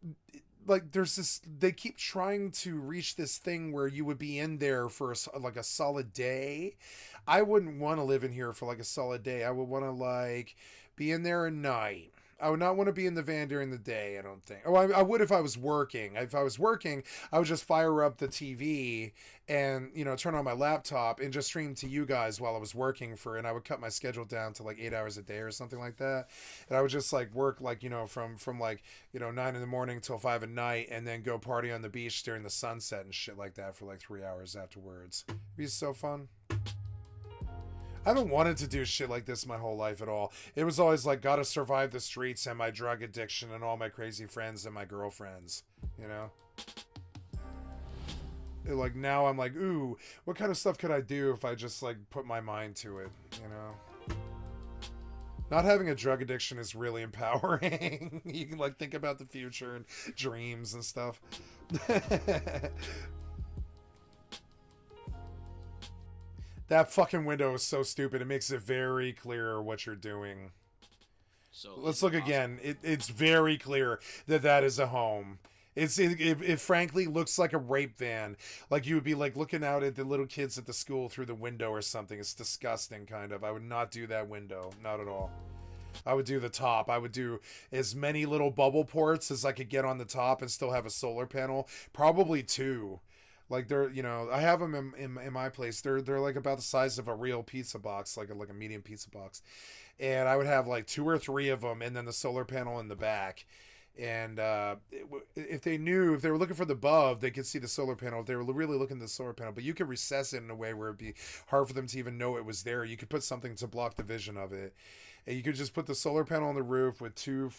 there's this, they keep trying to reach this thing where you would be in there for like a solid day. I wouldn't want to live in here for like a solid day. I would want to like be in there at night. I would not want to be in the van during the day, I don't think. Oh, I would if I was working. If I was working, I would just fire up the TV and, turn on my laptop and just stream to you guys while I was working and I would cut my schedule down to like 8 hours a day or something like that. And I would just like work like, from like, 9 in the morning till 5 at night, and then go party on the beach during the sunset and shit like that for like 3 hours afterwards. It'd be so fun. I haven't wanted to do shit like this my whole life at all. It was always like, gotta survive the streets and my drug addiction and all my crazy friends and my girlfriends, Like, now I'm like, ooh, what kind of stuff could I do if I just like put my mind to it, Not having a drug addiction is really empowering. You can like think about the future and dreams and stuff. That fucking window is so stupid. It makes it very clear what you're doing. So let's look again. It's very clear that is a home. It frankly looks like a rape van. Like you would be like looking out at the little kids at the school through the window or something. It's disgusting, kind of. I would not do that window. Not at all. I would do the top. I would do as many little bubble ports as I could get on the top and still have a solar panel. Probably 2. Like they're, I have them in my place. They're like about the size of a real pizza box, like a medium pizza box. And I would have like 2 or 3 of them, and then the solar panel in the back. And if they were looking for the above, they could see the solar panel. If they were really looking at the solar panel, but you could recess it in a way where it'd be hard for them to even know it was there. You could put something to block the vision of it. And you could just put the solar panel on the roof with two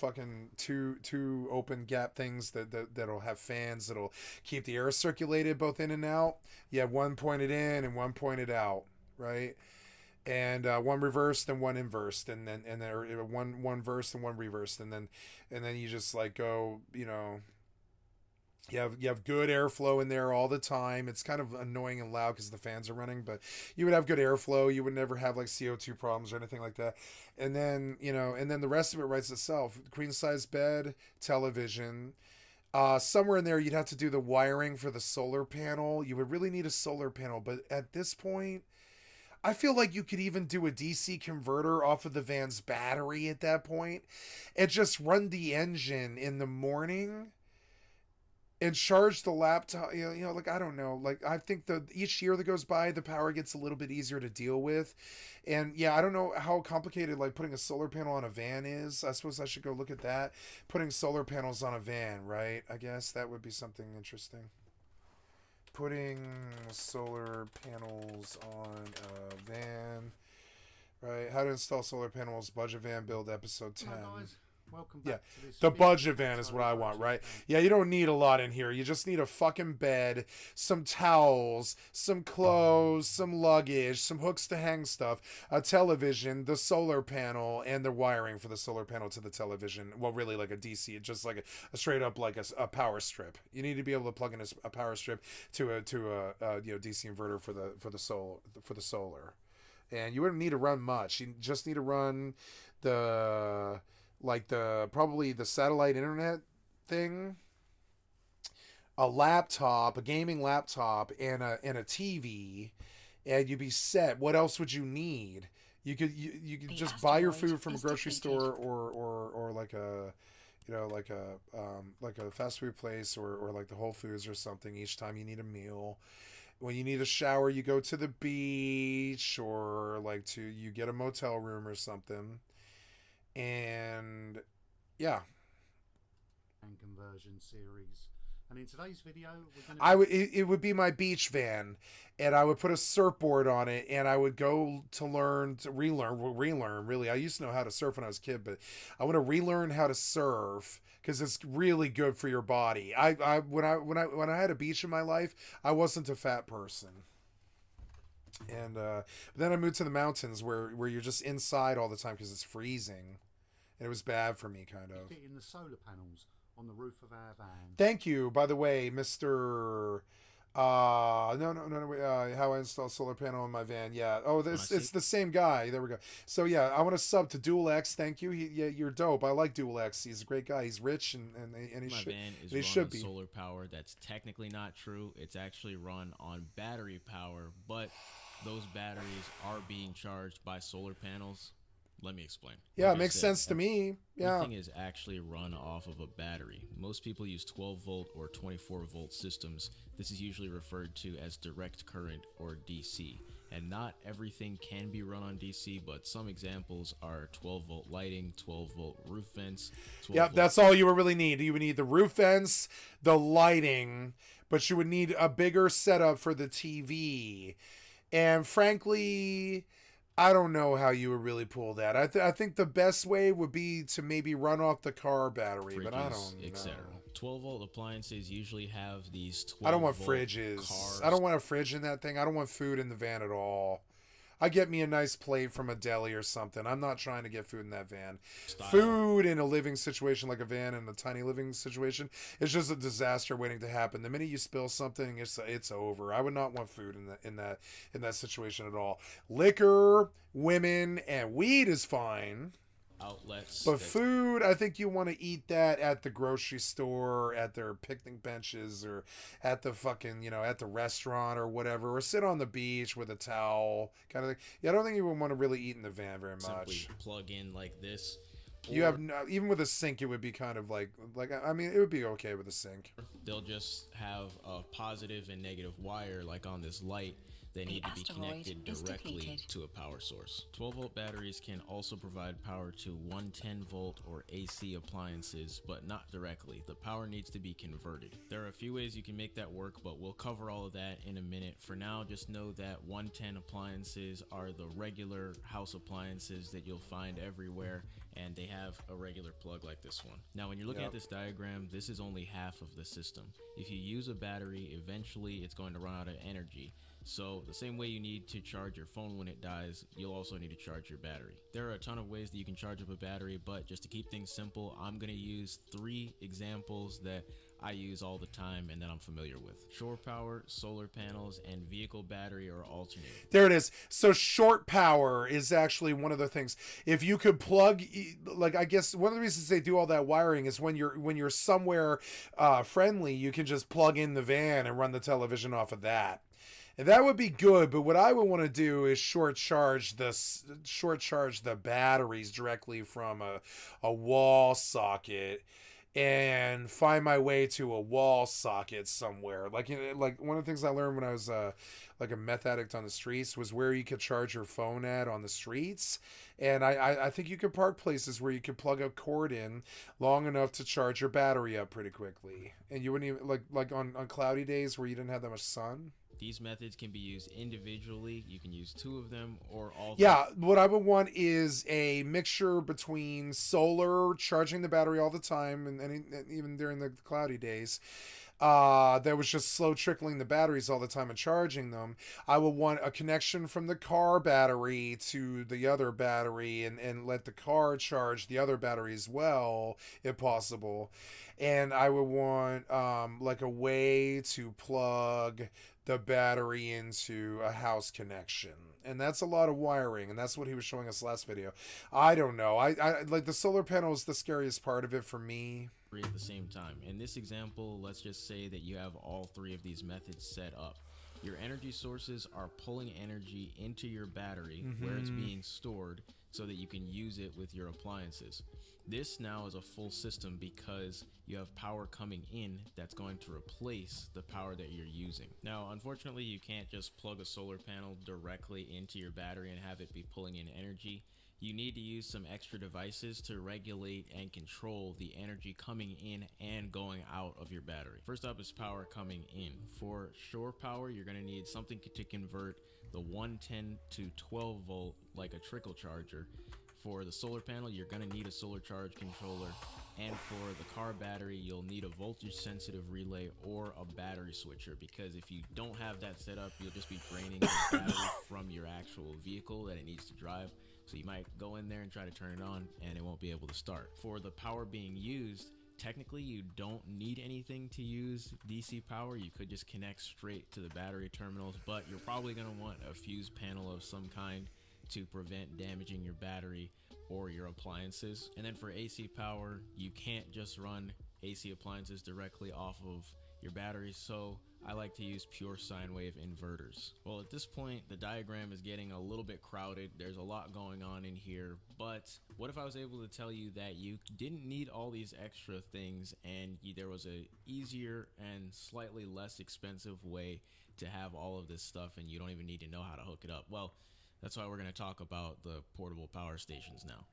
open gap things that'll have fans that'll keep the air circulated both in and out. You have one pointed in and one pointed out, right? And one reversed and one inversed, and then or one versed and one reversed, and then you just like go, you know. You have good airflow in there all the time. It's kind of annoying and loud because the fans are running, but you would have good airflow. You would never have like CO2 problems or anything like that. And then, you know, and then the rest of it writes itself. Queen size bed, television. Somewhere in there you'd have to do the wiring for the solar panel. You would really need a solar panel, but at this point, I feel like you could even do a DC converter off of the van's battery at that point and just run the engine in the morning and charge the laptop. You know, like, I don't know, like, I think each year that goes by, the power gets a little bit easier to deal with. And yeah, I don't know how complicated like putting a solar panel on a van is. I suppose I should go look at that. Putting solar panels on a van, right? I guess that would be something interesting. Putting solar panels on a van, right? How to install solar panels, budget van build, episode 10. Hello guys, welcome back to this The video. budget van is what I want, right? Yeah, you don't need a lot in here. You just need a fucking bed, some towels, some clothes, some luggage, some hooks to hang stuff, a television, the solar panel, and the wiring for the solar panel to the television. Well, really like a DC, just like a straight up like a power strip. You need to be able to plug in a power strip to a DC inverter for the solar. And you wouldn't need to run much. You just need to run probably the satellite internet thing, a laptop, a gaming laptop, and a TV, and you'd be set. What else would you need? You could just buy your food from a grocery store or like a like a fast food place or like the Whole Foods or something each time you need a meal. When you need a shower, you go to the beach or you get a motel room or something. And yeah, And conversion series. And in today's video, we're going to it would be my beach van, and I would put a surfboard on it, and I would go to relearn. Really, I used to know how to surf when I was a kid, but I want to relearn how to surf because it's really good for your body. When I had a beach in my life, I wasn't a fat person. And then I moved to the mountains where you're just inside all the time because it's freezing, and it was bad for me, kind of. fit in the solar panels on the roof of our van. Thank you, by the way, Mr. How I install solar panel in my van. Yeah. Oh, it's the same guy. There we go. So yeah, I want to sub to Dual X. Thank you. You're dope. I like Dual X. He's a great guy. He's rich and he My should. van is He run should on be. solar power. That's technically not true. It's actually run on battery power, but those batteries are being charged by solar panels. Let me explain. Yeah, Like it I makes said, sense to me. Yeah. Everything is actually run off of a battery. Most people use 12 volt or 24 volt systems. This is usually referred to as direct current or DC. And not everything can be run on DC, but some examples are 12 volt lighting, 12 volt roof vents. Yeah, that's all you would really need. You would need the roof vents, the lighting, but you would need a bigger setup for the TV. And frankly, I don't know how you would really pull that. I think the best way would be to maybe run off the car battery, but I don't know. Etc. 12 volt appliances usually have these 12 I don't want volt fridges. cars. I don't want a fridge in that thing. I don't want food in the van at all. I get me a nice plate from a deli or something. I'm not trying to get food in that van. Food in a living situation like a van in a tiny living situation, it's just a disaster waiting to happen. The minute you spill something, it's over. I would not want food in that situation at all. Liquor, women, and weed is fine. Outlets. But food, I think you want to eat that at the grocery store, at their picnic benches, or at the fucking, at the restaurant or whatever, or sit on the beach with a towel, kind of thing. Yeah, I don't think you would want to really eat in the van very much. Simply plug in like this. You have even with a sink, it would be kind of like I mean, it would be okay with a sink. They'll just have a positive and negative wire like on this light. they The need to be asteroid connected is directly depleted. to a power source. 12-volt batteries can also provide power to 110-volt or AC appliances, but not directly. The power needs to be converted. There are a few ways you can make that work, but we'll cover all of that in a minute. For now, just know that 110 appliances are the regular house appliances that you'll find everywhere, and they have a regular plug like this one. Now, when you're looking at this diagram, this is only half of the system. If you use a battery, eventually it's going to run out of energy. So the same way you need to charge your phone when it dies, you'll also need to charge your battery. There are a ton of ways that you can charge up a battery, but just to keep things simple, I'm going to use 3 examples that I use all the time and that I'm familiar with. Shore power, solar panels, and vehicle battery or alternator. There it is. So short power is actually one of the things. If you could plug, like, I guess one of the reasons they do all that wiring is when you're somewhere friendly, you can just plug in the van and run the television off of that. And that would be good, but what I would want to do is short charge the batteries directly from a wall socket, and find my way to a wall socket somewhere. Like one of the things I learned when I was like a meth addict on the streets was where you could charge your phone at on the streets. And I think you could park places where you could plug a cord in long enough to charge your battery up pretty quickly. And you wouldn't even like on cloudy days where you didn't have that much sun. These methods can be used individually. You can use 2 of them or all. Yeah, what I would want is a mixture between solar, charging the battery all the time, and even during the cloudy days, that was just slow trickling the batteries all the time and charging them. I would want a connection from the car battery to the other battery and let the car charge the other battery as well, if possible. And I would want like a way to plug the battery into a house connection. And that's a lot of wiring, and that's what he was showing us last video. I don't know. I like the solar panel is the scariest part of it for me. At the same time. In this example, let's just say that you have all 3 of these methods set up. Your energy sources are pulling energy into your battery where it's being stored so that you can use it with your appliances. This now is a full system because you have power coming in that's going to replace the power that you're using. Now, unfortunately, you can't just plug a solar panel directly into your battery and have it be pulling in energy. You need to use some extra devices to regulate and control the energy coming in and going out of your battery. First up is power coming in. For shore power, you're going to need something to convert the 110 to 12 volt like a trickle charger. For the solar panel, you're going to need a solar charge controller. And for the car battery, you'll need a voltage sensitive relay or a battery switcher, because if you don't have that set up, you'll just be draining the battery from your actual vehicle that it needs to drive. So you might go in there and try to turn it on and it won't be able to start. For the power being used, technically you don't need anything to use DC power. You could just connect straight to the battery terminals, but you're probably going to want a fuse panel of some kind to prevent damaging your battery or your appliances. And then for AC power, you can't just run AC appliances directly off of your batteries, so I like to use pure sine wave inverters. Well, at this point, the diagram is getting a little bit crowded. There's a lot going on in here, but what if I was able to tell you that you didn't need all these extra things and there was a easier and slightly less expensive way to have all of this stuff and you don't even need to know how to hook it up? Well, that's why we're going to talk about the portable power stations now.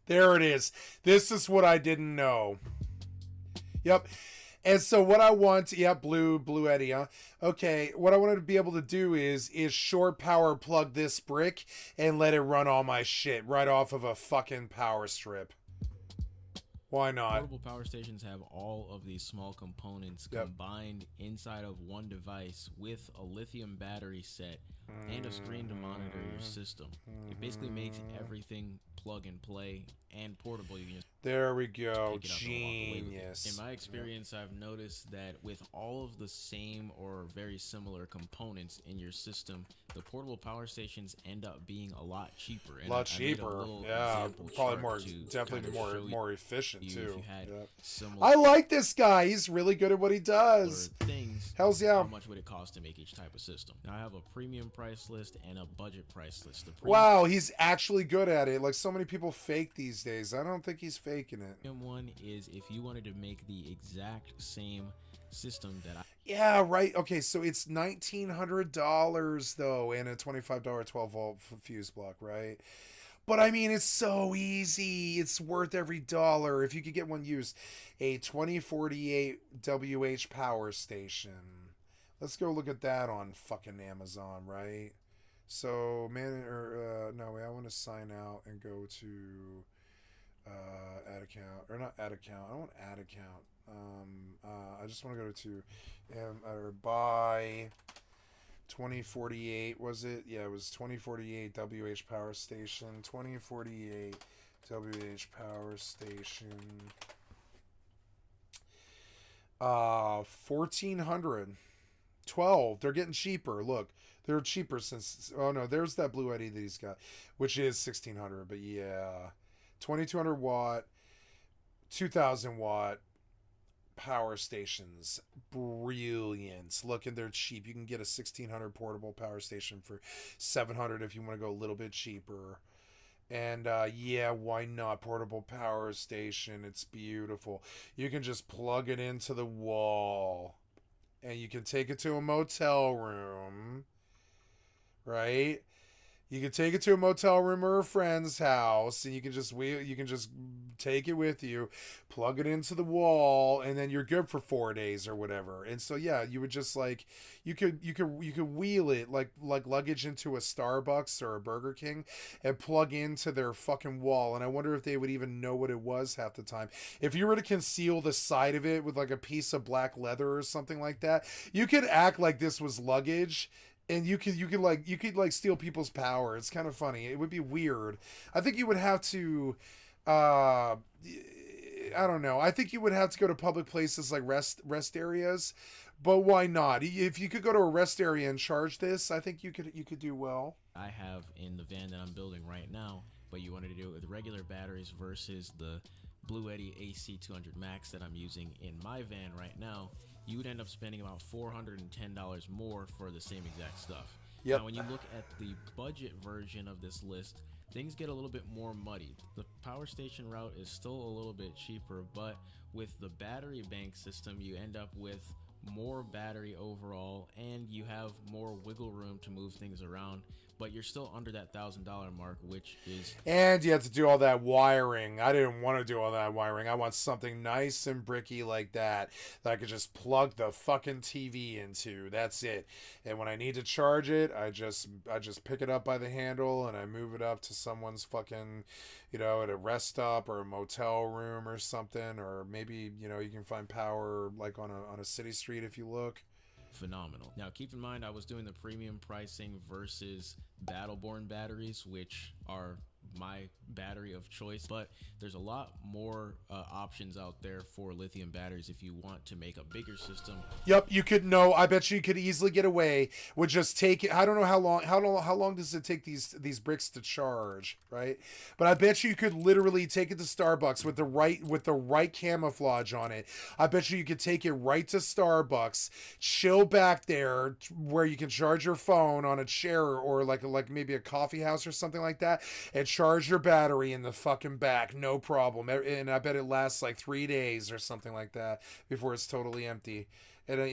There it is. This is what I didn't know. Yep. And so what I want, blue Eddie, huh? Okay, what I wanted to be able to do is short power plug this brick and let it run all my shit right off of a fucking power strip. Why not? Portable power stations have all of these small components combined inside of one device with a lithium battery set and a screen to monitor your system. It basically makes everything plug and play and portable. You can just there we go. pick it up and walk away with it. Genius. In my experience, I've noticed that with all of the same or very similar components in your system, the portable power stations end up being a lot cheaper. And a lot cheaper. Yeah, probably more, definitely more efficient too. If you had similar I like this guy. He's really good at what he does. Things. Hells yeah. How much would it cost to make each type of system? Now I have a premium price list and a budget price list. Wow, he's actually good at it. Like so many people fake these days. I don't think he's faking it. One is if you wanted to make the exact same system that Yeah, right. Okay, so it's $1,900 though, and a $25 12-volt fuse block, right? But I mean, it's so easy. It's worth every dollar if you could get one used. A 2048 WH power station. Let's go look at that on fucking Amazon, right? So, man, or no, wait, I want to sign out and go to add account, or not add account. I don't want add account. I just want to go to or buy 2048, was it? Yeah, it was 2048 WH power station. 2048 WH power station. 1400. 12. They're getting cheaper. Look, they're cheaper since. Oh no, there's that Blue Eddy that he's got, which is 1600. But yeah, 2200 watt, 2000 watt power stations. Brilliant. Look, and they're cheap. You can get a 1600 portable power station for 700 if you want to go a little bit cheaper. And yeah, why not? Portable power station. It's beautiful. You can just plug it into the wall, and you can take it to a motel room, right? You can take it to a motel room or a friend's house, and you can just take it with you, plug it into the wall, and then you're good for 4 days or whatever. And so yeah, you would just like you could wheel it like luggage into a Starbucks or a Burger King and plug into their fucking wall. And I wonder if they would even know what it was half the time. If you were to conceal the side of it with like a piece of black leather or something like that, you could act like this was luggage. And you could steal people's power. It's kind of funny. It would be weird. I think you would have to, I don't know. I think you would have to go to public places like rest areas, but why not? If you could go to a rest area and charge this, I think you could do well. I have in the van that I'm building right now, but you wanted to do it with regular batteries versus the Blue Eddy AC200 Max that I'm using in my van right now, you would end up spending about $410 more for the same exact stuff. Yep. Now, when you look at the budget version of this list, things get a little bit more muddied. The power station route is still a little bit cheaper, but with the battery bank system, you end up with more battery overall, and you have more wiggle room to move things around, but you're still under that $1,000 mark, which is... And you have to do all that wiring. I didn't want to do all that wiring. I want something nice and bricky like that I could just plug the fucking TV into. That's it. And when I need to charge it, I just pick it up by the handle and I move it up to someone's fucking, at a rest stop or a motel room or something, or maybe, you can find power like on a city street if you look. Phenomenal. Now keep in mind I was doing the premium pricing versus Battleborn batteries, which are my battery of choice, but there's a lot more options out there for lithium batteries if you want to make a bigger system. Yep, I bet you could easily get away with just taking, I don't know how long does it take these bricks to charge, right? But I bet you could literally take it to Starbucks with the right camouflage on it. I bet you could take it right to Starbucks, chill back there where you can charge your phone on a chair or like maybe a coffee house or something like that, and charge your battery in the fucking back, no problem. And I bet it lasts like 3 days or something like that before it's totally empty. And and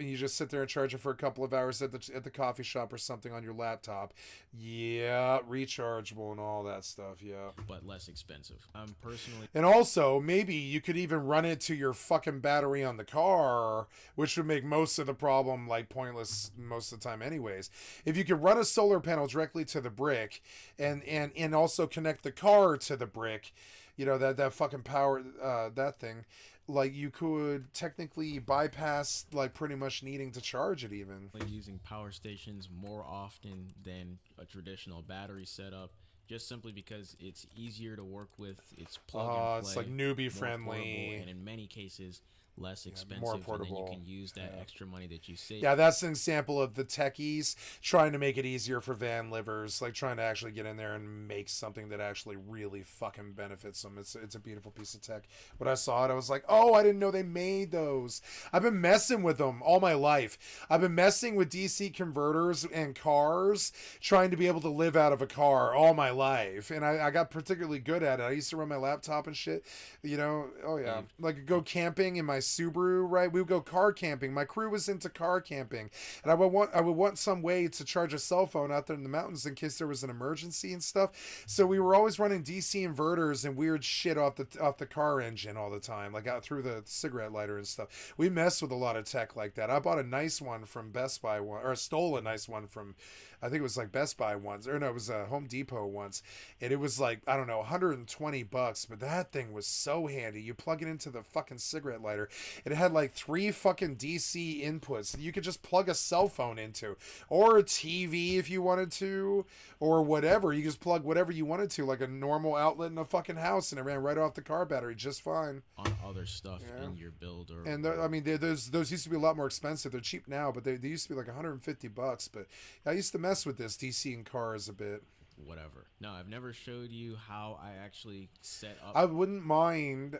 you just sit there and charge it for a couple of hours at the coffee shop or something on your laptop. Yeah, rechargeable and all that stuff. Yeah, but less expensive. I'm personally, and also maybe you could even run it to your fucking battery on the car, which would make most of the problem like pointless most of the time, anyways. If you could run a solar panel directly to the brick, and also connect the car to the brick, that fucking power, that thing. Like, you could technically bypass, like, pretty much needing to charge it even. Using power stations more often than a traditional battery setup, just simply because it's easier to work with, it's plug and play. It's like newbie friendly. And in many cases, less expensive, more portable. And then you can use that extra money that you save. Yeah, that's an example of the techies trying to make it easier for van livers, like trying to actually get in there and make something that actually really fucking benefits them. It's a beautiful piece of tech. When I saw it, I was like, oh, I didn't know they made those. I've been messing with them all my life. I've been messing with DC converters and cars, trying to be able to live out of a car all my life. And I got particularly good at it. I used to run my laptop and shit, oh yeah. Like, go camping in my Subaru, right? We would go car camping. My crew was into car camping, and I would want some way to charge a cell phone out there in the mountains in case there was an emergency and stuff. So we were always running DC inverters and weird shit off the car engine all the time, like out through the cigarette lighter and stuff. We messed with a lot of tech like that. I bought a nice one from Best Buy or stole a nice one from, I think it was like Best Buy once, or no, it was Home Depot once, and it was like, I don't know, $120, but that thing was so handy. You plug it into the fucking cigarette lighter. It had like 3 fucking DC inputs that you could just plug a cell phone into, or a TV if you wanted to, or whatever. You just plug whatever you wanted to, like a normal outlet in a fucking house, and it ran right off the car battery just fine. On other stuff in your build, or and I mean, those used to be a lot more expensive. They're cheap now, but they used to be like $150. But I used to mess with this DC in cars a bit. Whatever. No, I've never showed you how I actually set up. I wouldn't mind,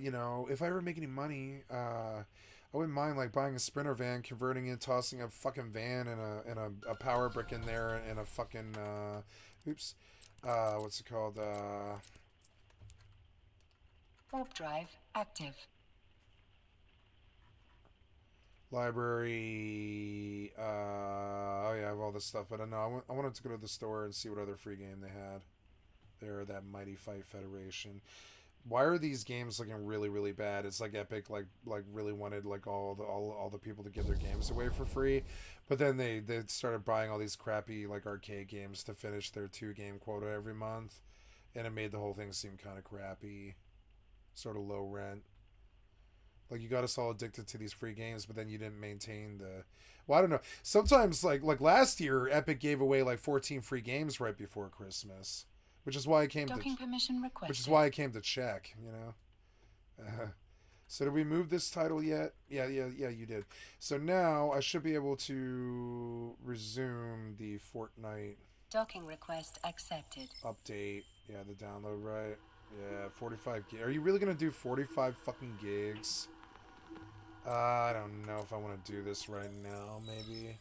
you know, if I ever make any money, I wouldn't mind like buying a Sprinter van, converting it, tossing a fucking van and a power brick in there, and a fucking what's it called? Warp drive active. Library. Oh yeah, I have all this stuff, but no, I wanted to go to the store and see what other free game they had. There, that Mighty Fight Federation. Why are these games looking really, really bad? It's like Epic, like really wanted like all the people to give their games away for free, but then they started buying all these crappy like arcade games to finish their 2-game quota every month, and it made the whole thing seem kind of crappy, sort of low rent. Like, you got us all addicted to these free games, but then you didn't maintain the... Well, I don't know. Sometimes, like last year, Epic gave away, like, 14 free games right before Christmas. Which is why I came Docking permission requested. Which is why I came to check, you know? So did we move this title yet? Yeah, you did. So now, I should be able to resume the Fortnite... Docking request accepted. Update. Yeah, the download, right? Yeah, 45 gigs. Are you really going to do 45 fucking gigs? I don't know if I want to do this right now, maybe.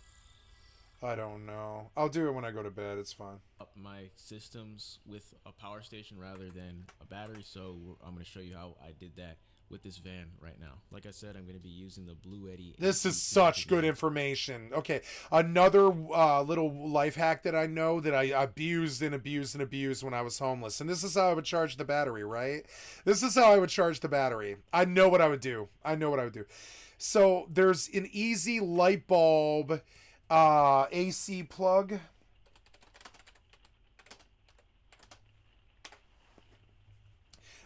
I don't know. I'll do it when I go to bed. It's fine. Up my systems with a power station rather than a battery, so I'm going to show you how I did that with this van right now. Like I said, I'm going to be using the Blue Eddy. This is such good information. Okay, another little life hack that I know that I abused when I was homeless. And this is how I would charge the battery, right? This is how I would charge the battery. I know what I would do. So there's an easy light bulb AC plug.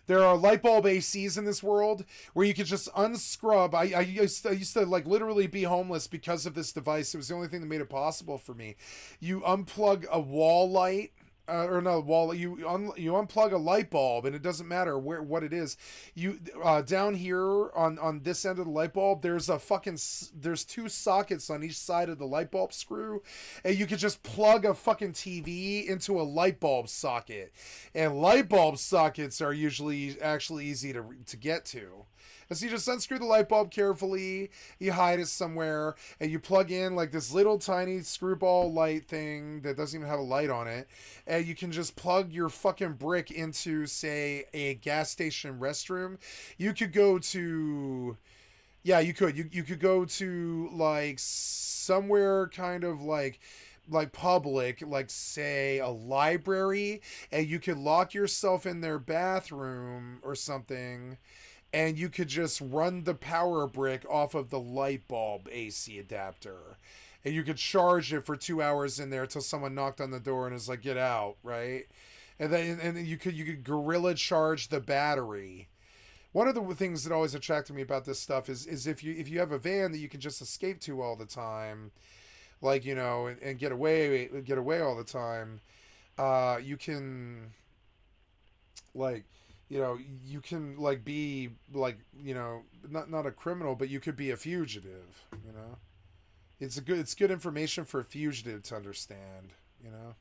There are light bulb ACs in this world where you could just unscrub. I used to like literally be homeless because of this device. It was the only thing that made it possible for me. You unplug a wall light. You unplug a light bulb, and it doesn't matter what it is. You down here on this end of the light bulb, there's 2 sockets on each side of the light bulb screw, and you could just plug a fucking TV into a light bulb socket. And light bulb sockets are usually actually easy to get to. And so you just unscrew the light bulb carefully, you hide it somewhere, and you plug in like this little tiny screwball light thing that doesn't even have a light on it, and you can just plug your fucking brick into, say, a gas station restroom. You could go to... Yeah, you could. You could go to, like, somewhere kind of like public, like, say, a library, and you could lock yourself in their bathroom or something, and you could just run the power brick off of the light bulb AC adapter. And you could charge it for 2 hours in there until someone knocked on the door and is like, get out, right? And then you could gorilla charge the battery. One of the things that always attracted me about this stuff is if you have a van that you can just escape to all the time, like, you know, and get away all the time, you can, like, you know, you can, like, be, like, you know, not a criminal, but you could be a fugitive, you know? It's good information for a fugitive to understand, you know?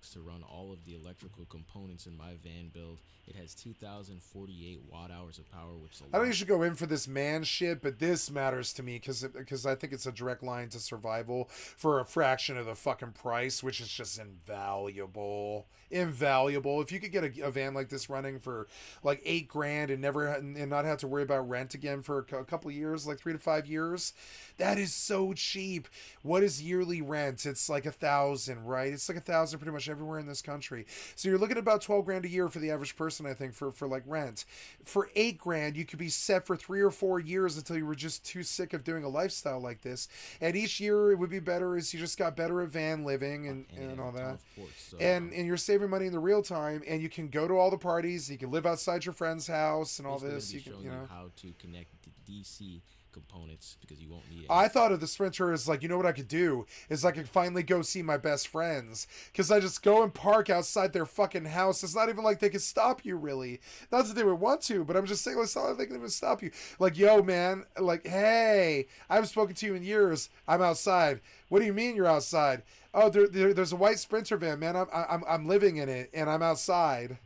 to run all of the electrical components in my van build. It has 2,048 watt hours of power, which is a I don't lot. usually go in for this man shit, but this matters to me because I think it's a direct line to survival for a fraction of the fucking price, which is just invaluable. Invaluable. If you could get a van like this running for like $8,000 and not have to worry about rent again for a couple of years, like 3 to 5 years, that is so cheap. What is yearly rent? It's like $1,000, right? It's like $1,000 pretty much everywhere in this country. So you're looking at about $12,000 a year for the average person, I think, for like rent. For $8,000, you could be set for 3 or 4 years until you were just too sick of doing a lifestyle like this. And each year it would be better as you just got better at van living and all that. So, And you're saving money in the real time, and you can go to all the parties. You can live outside your friend's house and all this. You can, showing you how to connect the DC components because you won't need it. I thought of the Sprinter as like, you know what I could do is I could finally go see my best friends because I just go and park outside their fucking house. It's not even like they could stop you, really. Not that they would want to, but I'm just saying it's not like they can even stop you. Like, yo, man, like, hey, I haven't spoken to you in years. I'm outside. What do you mean you're outside? Oh, there's a white Sprinter van, man. I'm living in it and I'm outside.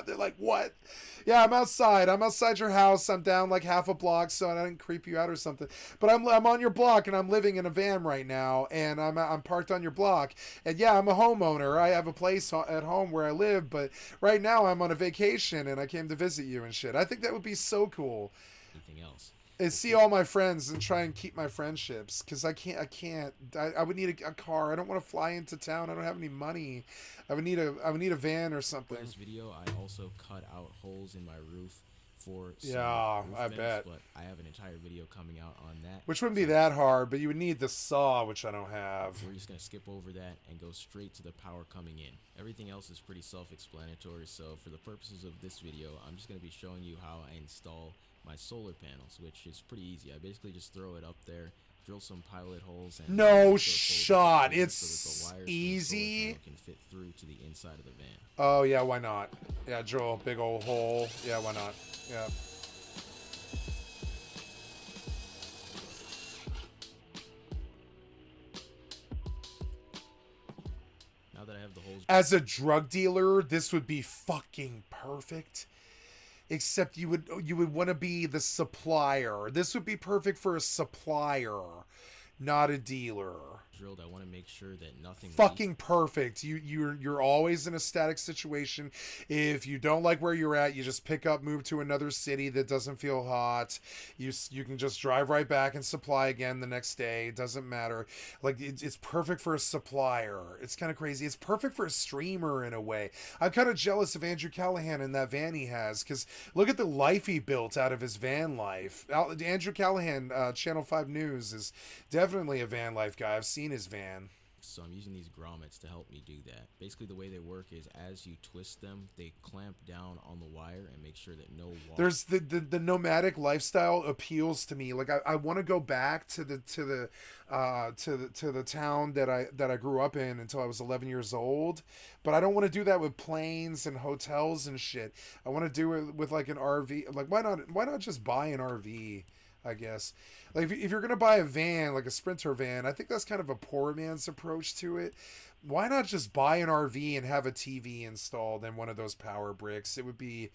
They're like, what? Yeah, I'm outside. I'm outside your house. I'm down like half a block, so I didn't creep you out or something. But I'm on your block, and I'm living in a van right now, and I'm parked on your block. And yeah, I'm a homeowner. I have a place at home where I live, but right now I'm on a vacation, and I came to visit you and shit. I think that would be so cool. Anything else? And see all my friends and try and keep my friendships because I can't. I would need a car. I don't want to fly into town. I don't have any money. I would need a van or something. For this video, I also cut out holes in my roof for some yeah, roof I vents, bet. But I have an entire video coming out on that. Which wouldn't be that hard, but you would need the saw, which I don't have. We're just gonna skip over that and go straight to the power coming in. Everything else is pretty self-explanatory. So for the purposes of this video, I'm just gonna be showing you how I install my solar panels, which is pretty easy. I basically just throw it up there, drill some pilot holes, and no shot. It's so that the wires easy. can fit through to the inside of the van. Oh yeah, why not? Yeah, drill a big old hole. Yeah, why not? Yeah. Now that I have the holes, As a drug dealer, this would be fucking perfect. Except you would want to be the supplier. This would be perfect for a supplier, not a dealer. drilled, I want to make sure that nothing fucking perfect. You're always in a static situation. If you don't like where you're at, you just pick up, move to another city that doesn't feel hot. You can just drive right back and supply again the next day. It doesn't matter. Like it's perfect for a supplier. It's kind of crazy. It's perfect for a streamer in a way. I'm kind of jealous of Andrew Callahan and that van he has, because look at the life he built out of his van life. Andrew Callahan, Channel 5 News, is definitely a van life guy. I've seen his van. So I'm using these grommets to help me do that. Basically, the way they work is as you twist them, they clamp down on the wire and make sure that no water. There's the nomadic lifestyle appeals to me. Like I want to go back to the town that I grew up in until I was 11 years old, but I don't want to do that with planes and hotels and shit. I want to do it with like an RV. Like why not just buy an RV? I guess. Like if you're gonna buy a van, like a Sprinter van, I think that's kind of a poor man's approach to it. Why not just buy an RV and have a TV installed in one of those power bricks? It would be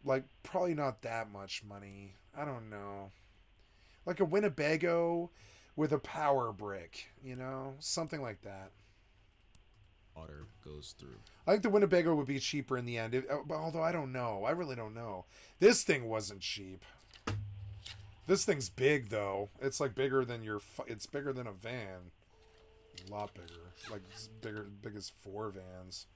like probably not that much money. I don't know. Like a Winnebago with a power brick, you know, something like that. Water goes through. I think the Winnebago would be cheaper in the end. Although I don't know. I really don't know. This thing wasn't cheap. This thing's big though. It's like bigger than it's bigger than a van. A lot bigger. Like it's big as 4 vans.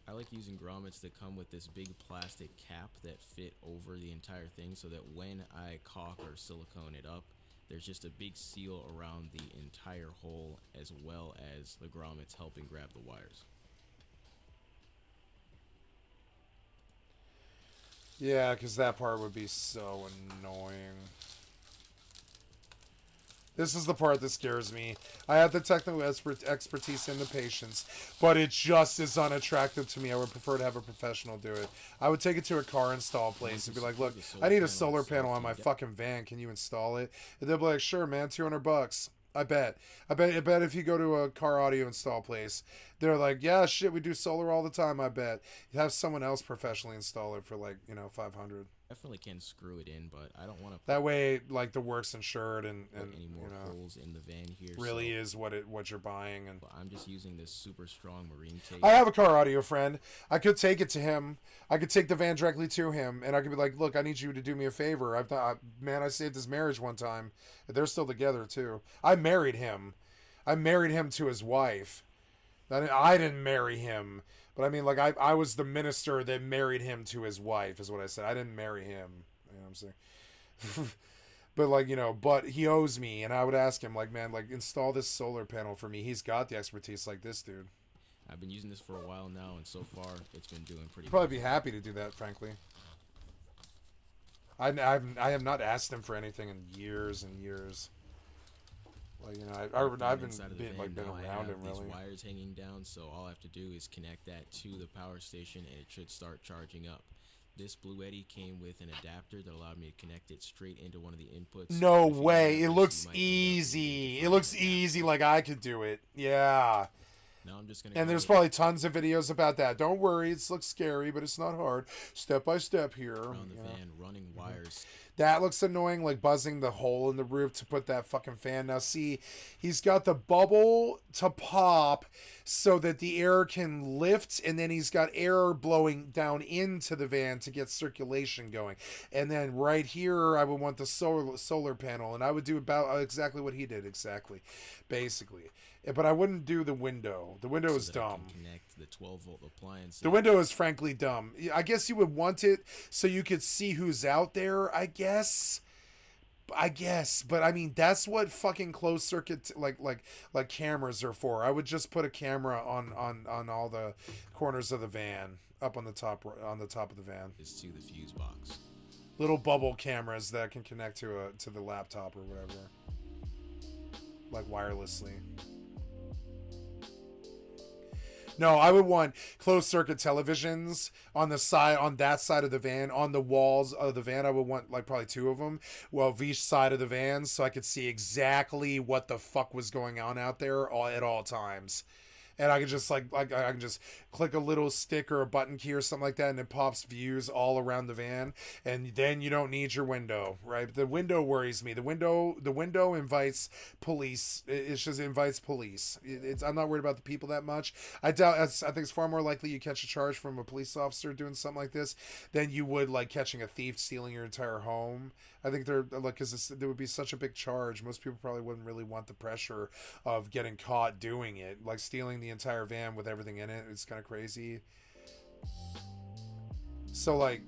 I like using grommets that come with this big plastic cap that fit over the entire thing, so that when I caulk or silicone it up, there's just a big seal around the entire hole, as well as the grommets helping grab the wires. Yeah, because that part would be so annoying. This is the part that scares me. I have the technical expertise and the patience, but it just is unattractive to me. I would prefer to have a professional do it. I would take it to a car install place and be like, look, I need a solar panel on my fucking van. Can you install it? And they'll be like, sure, man, $200. I bet if you go to a car audio install place, they're like, yeah, shit, we do solar all the time. I bet you have someone else professionally install it for like, you know, 500. Definitely can screw it in, but I don't want to. That way, like the work's insured and any more you know, holes in the van here. really so is what you're buying. And I'm just using this super strong marine tape. I have a car audio friend. I could take it to him. I could take the van directly to him, and I could be like, "Look, I need you to do me a favor. I saved his marriage one time. They're still together too. I married him. I married him to his wife. I didn't marry him, but I mean, like, I was the minister that married him to his wife, is what I said. I didn't marry him. You know what I'm saying? But, like, you know, but he owes me, and I would ask him, like, man, like, install this solar panel for me. He's got the expertise like this dude. I've been using this for a while now, and so far it's been doing pretty. Probably be happy to do that, frankly. I have not asked him for anything in years and years. Like, you know, I've been around him really. These wires hanging down, so all I have to do is connect that to the power station, and it should start charging up. This Blue Eddy came with an adapter that allowed me to connect it straight into one of the inputs. No way! It looks easy. It looks easy, like I could do it. Yeah. Now I'm just gonna. And there's probably tons of videos about that. Don't worry, it looks scary, but it's not hard. Step by step here. Around the van, running wires. That looks annoying, like buzzing the hole in the roof to put that fucking fan. Now see, he's got the bubble to pop so that the air can lift, and then he's got air blowing down into the van to get circulation going. And then right here, I would want the solar panel, and I would do about exactly what he did, basically. But I wouldn't do the window. The window is dumb. I can connect the 12-volt appliance. The window is frankly dumb. I guess you would want it so you could see who's out there, I guess. But I mean, that's what fucking closed circuit like cameras are for. I would just put a camera on all the corners of the van, up on the top of the van. Is to the fuse box. Little bubble cameras that can connect to the laptop or whatever, like wirelessly. No, I would want closed circuit televisions on the side, on that side of the van, on the walls of the van. I would want like probably 2 of them, well, each side of the van, so I could see exactly what the fuck was going on out there at all times. And I could just I can just click a little stick or a button key or something like that, and it pops views all around the van. And then you don't need your window, right? The window worries me. The window invites police. It just invites police. I'm not worried about the people that much. I think it's far more likely you catch a charge from a police officer doing something like this than you would like catching a thief stealing your entire home. I think they're like, because there would be such a big charge. Most people probably wouldn't really want the pressure of getting caught doing it, like stealing the entire van with everything in it. It's kind of crazy. So like,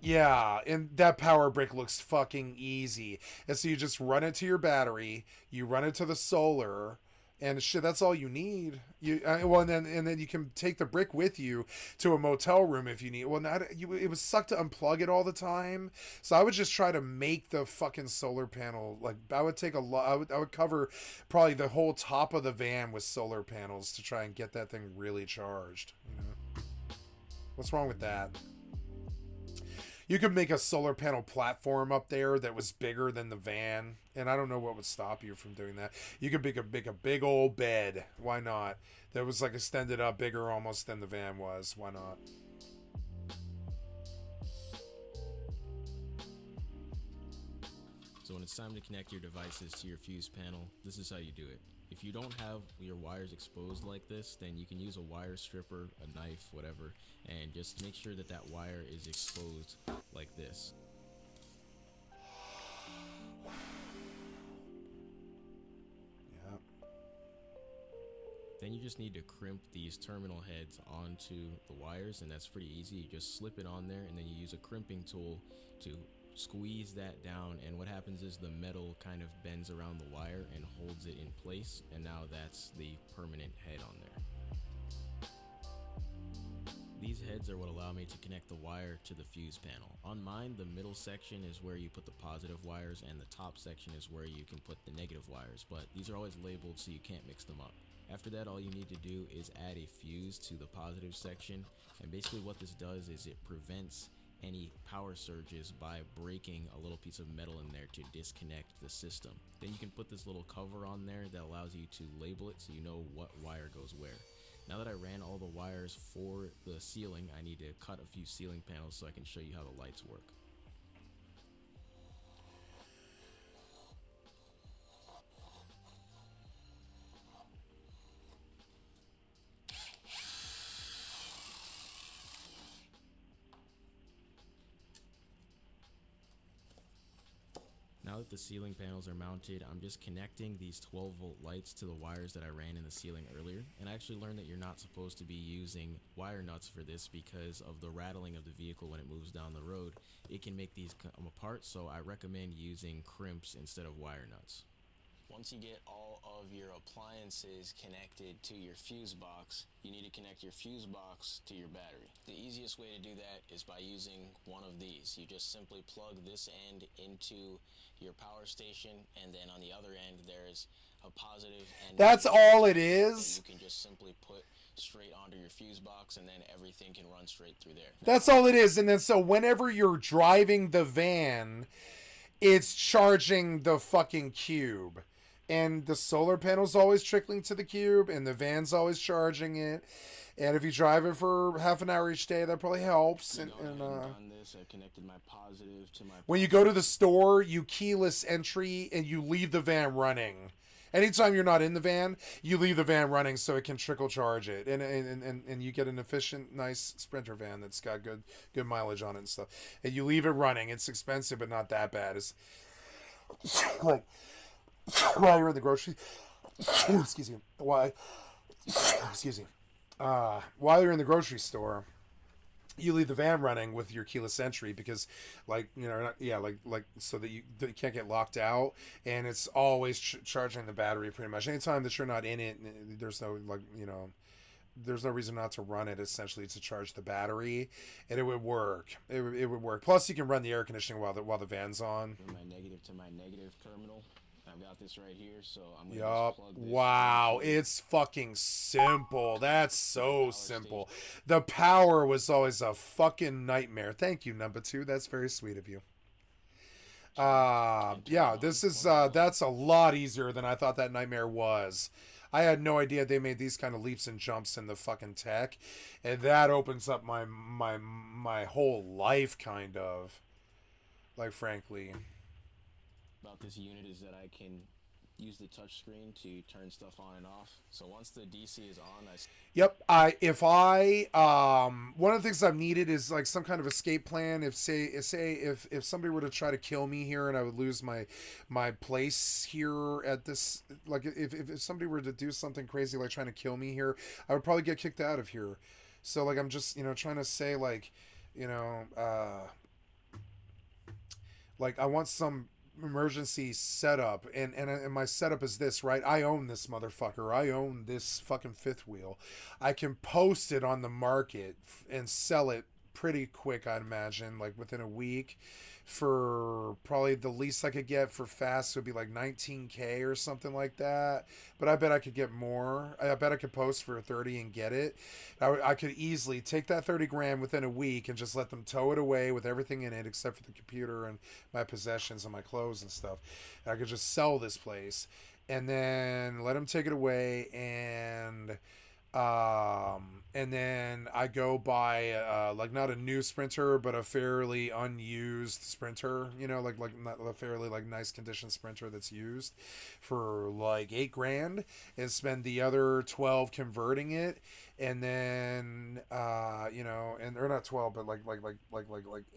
yeah, and that power brick looks fucking easy. And so you just run it to your battery, you run it to the solar, and shit, that's all you need. And then you can take the brick with you to a motel room if you need. Well, it would suck to unplug it all the time. So I would just try to make the fucking solar panel, like, I would take a lot. I would cover probably the whole top of the van with solar panels to try and get that thing really charged. You know, what's wrong with that? You could make a solar panel platform up there that was bigger than the van, and I don't know what would stop you from doing that. You could make a big old bed. Why not? That was like extended up bigger almost than the van was. Why not? So when it's time to connect your devices to your fuse panel, this is how you do it. If you don't have your wires exposed like this, then you can use a wire stripper, a knife, whatever, and just make sure that that wire is exposed like this. Yeah. Then you just need to crimp these terminal heads onto the wires, and that's pretty easy. You just slip it on there, and then you use a crimping tool to squeeze that down, and what happens is the metal kind of bends around the wire and holds it in place, and now that's the permanent head on there. These heads are what allow me to connect the wire to the fuse panel. On mine, the middle section is where you put the positive wires and the top section is where you can put the negative wires, but these are always labeled so you can't mix them up. After that, all you need to do is add a fuse to the positive section, and basically what this does is it prevents any power surges by breaking a little piece of metal in there to disconnect the system. Then you can put this little cover on there that allows you to label it so you know what wire goes where. Now that I ran all the wires for the ceiling, I need to cut a few ceiling panels so I can show you how the lights work. Now that the ceiling panels are mounted, I'm just connecting these 12-volt lights to the wires that I ran in the ceiling earlier. And I actually learned that you're not supposed to be using wire nuts for this because of the rattling of the vehicle when it moves down the road. It can make these come apart, so I recommend using crimps instead of wire nuts. Once you get all of your appliances connected to your fuse box, you need to connect your fuse box to your battery. The easiest way to do that is by using one of these. You just simply plug this end into your power station, and then on the other end there's a positive and That's all it is. that you can just simply put straight onto your fuse box, and then everything can run straight through there. That's all it is. And then so whenever you're driving the van, it's charging the fucking cube. And the solar panel's always trickling to the cube, and the van's always charging it. And if you drive it for half an hour each day, that probably helps. And Done this, I connected my positive to my when you go to the store, you keyless entry and you leave the van running. Anytime you're not in the van, you leave the van running so it can trickle charge it, and you get an efficient, nice Sprinter van that's got good mileage on it and stuff. And you leave it running. It's expensive, but not that bad. It's like while you're in the grocery, excuse me, while you're in the grocery store, you leave the van running with your keyless entry because, like, you know, so that you can't get locked out, and it's always charging the battery pretty much. Anytime that you're not in it, there's no, like, you know, there's no reason not to run it, essentially, to charge the battery, and it would work. It would work. Plus, you can run the air conditioning while the van's on. From my negative to my negative terminal. I've got this right here, so I'm gonna Yup. just plug this Wow, into it's fucking simple. That's so simple. The power was always a fucking nightmare. Thank you, number 2. That's very sweet of you. Yeah, this is that's a lot easier than I thought that nightmare was. I had no idea they made these kind of leaps and jumps in the fucking tech, and that opens up my whole life, kind of. Like, frankly. About this unit is that I can use the touch screen to turn stuff on and off. So once the DC is on, Yep. One of the things I've needed is like some kind of escape plan. If somebody were to try to kill me here and I would lose my place here at this, like if somebody were to do something crazy like trying to kill me here, I would probably get kicked out of here. So like I'm just, you know, trying to say, like, you know, like I want some emergency setup, and my setup is this, right? I own this motherfucker. I own this fucking fifth wheel. I can post it on the market and sell it pretty quick, I'd imagine, like within a week, for probably the least I could get for fast would be like 19K or something like that. But I bet I could get more. I bet I could post for 30 and get it. I could easily take that 30 grand within a week and just let them tow it away with everything in it except for the computer and my possessions and my clothes and stuff. And I could just sell this place and then let them take it away, and then I go buy like not a new Sprinter, but a fairly unused Sprinter, you know, like not a fairly like nice condition Sprinter that's used, for like 8 grand, and spend the other 12 converting it, and then you know, and or not 12, but like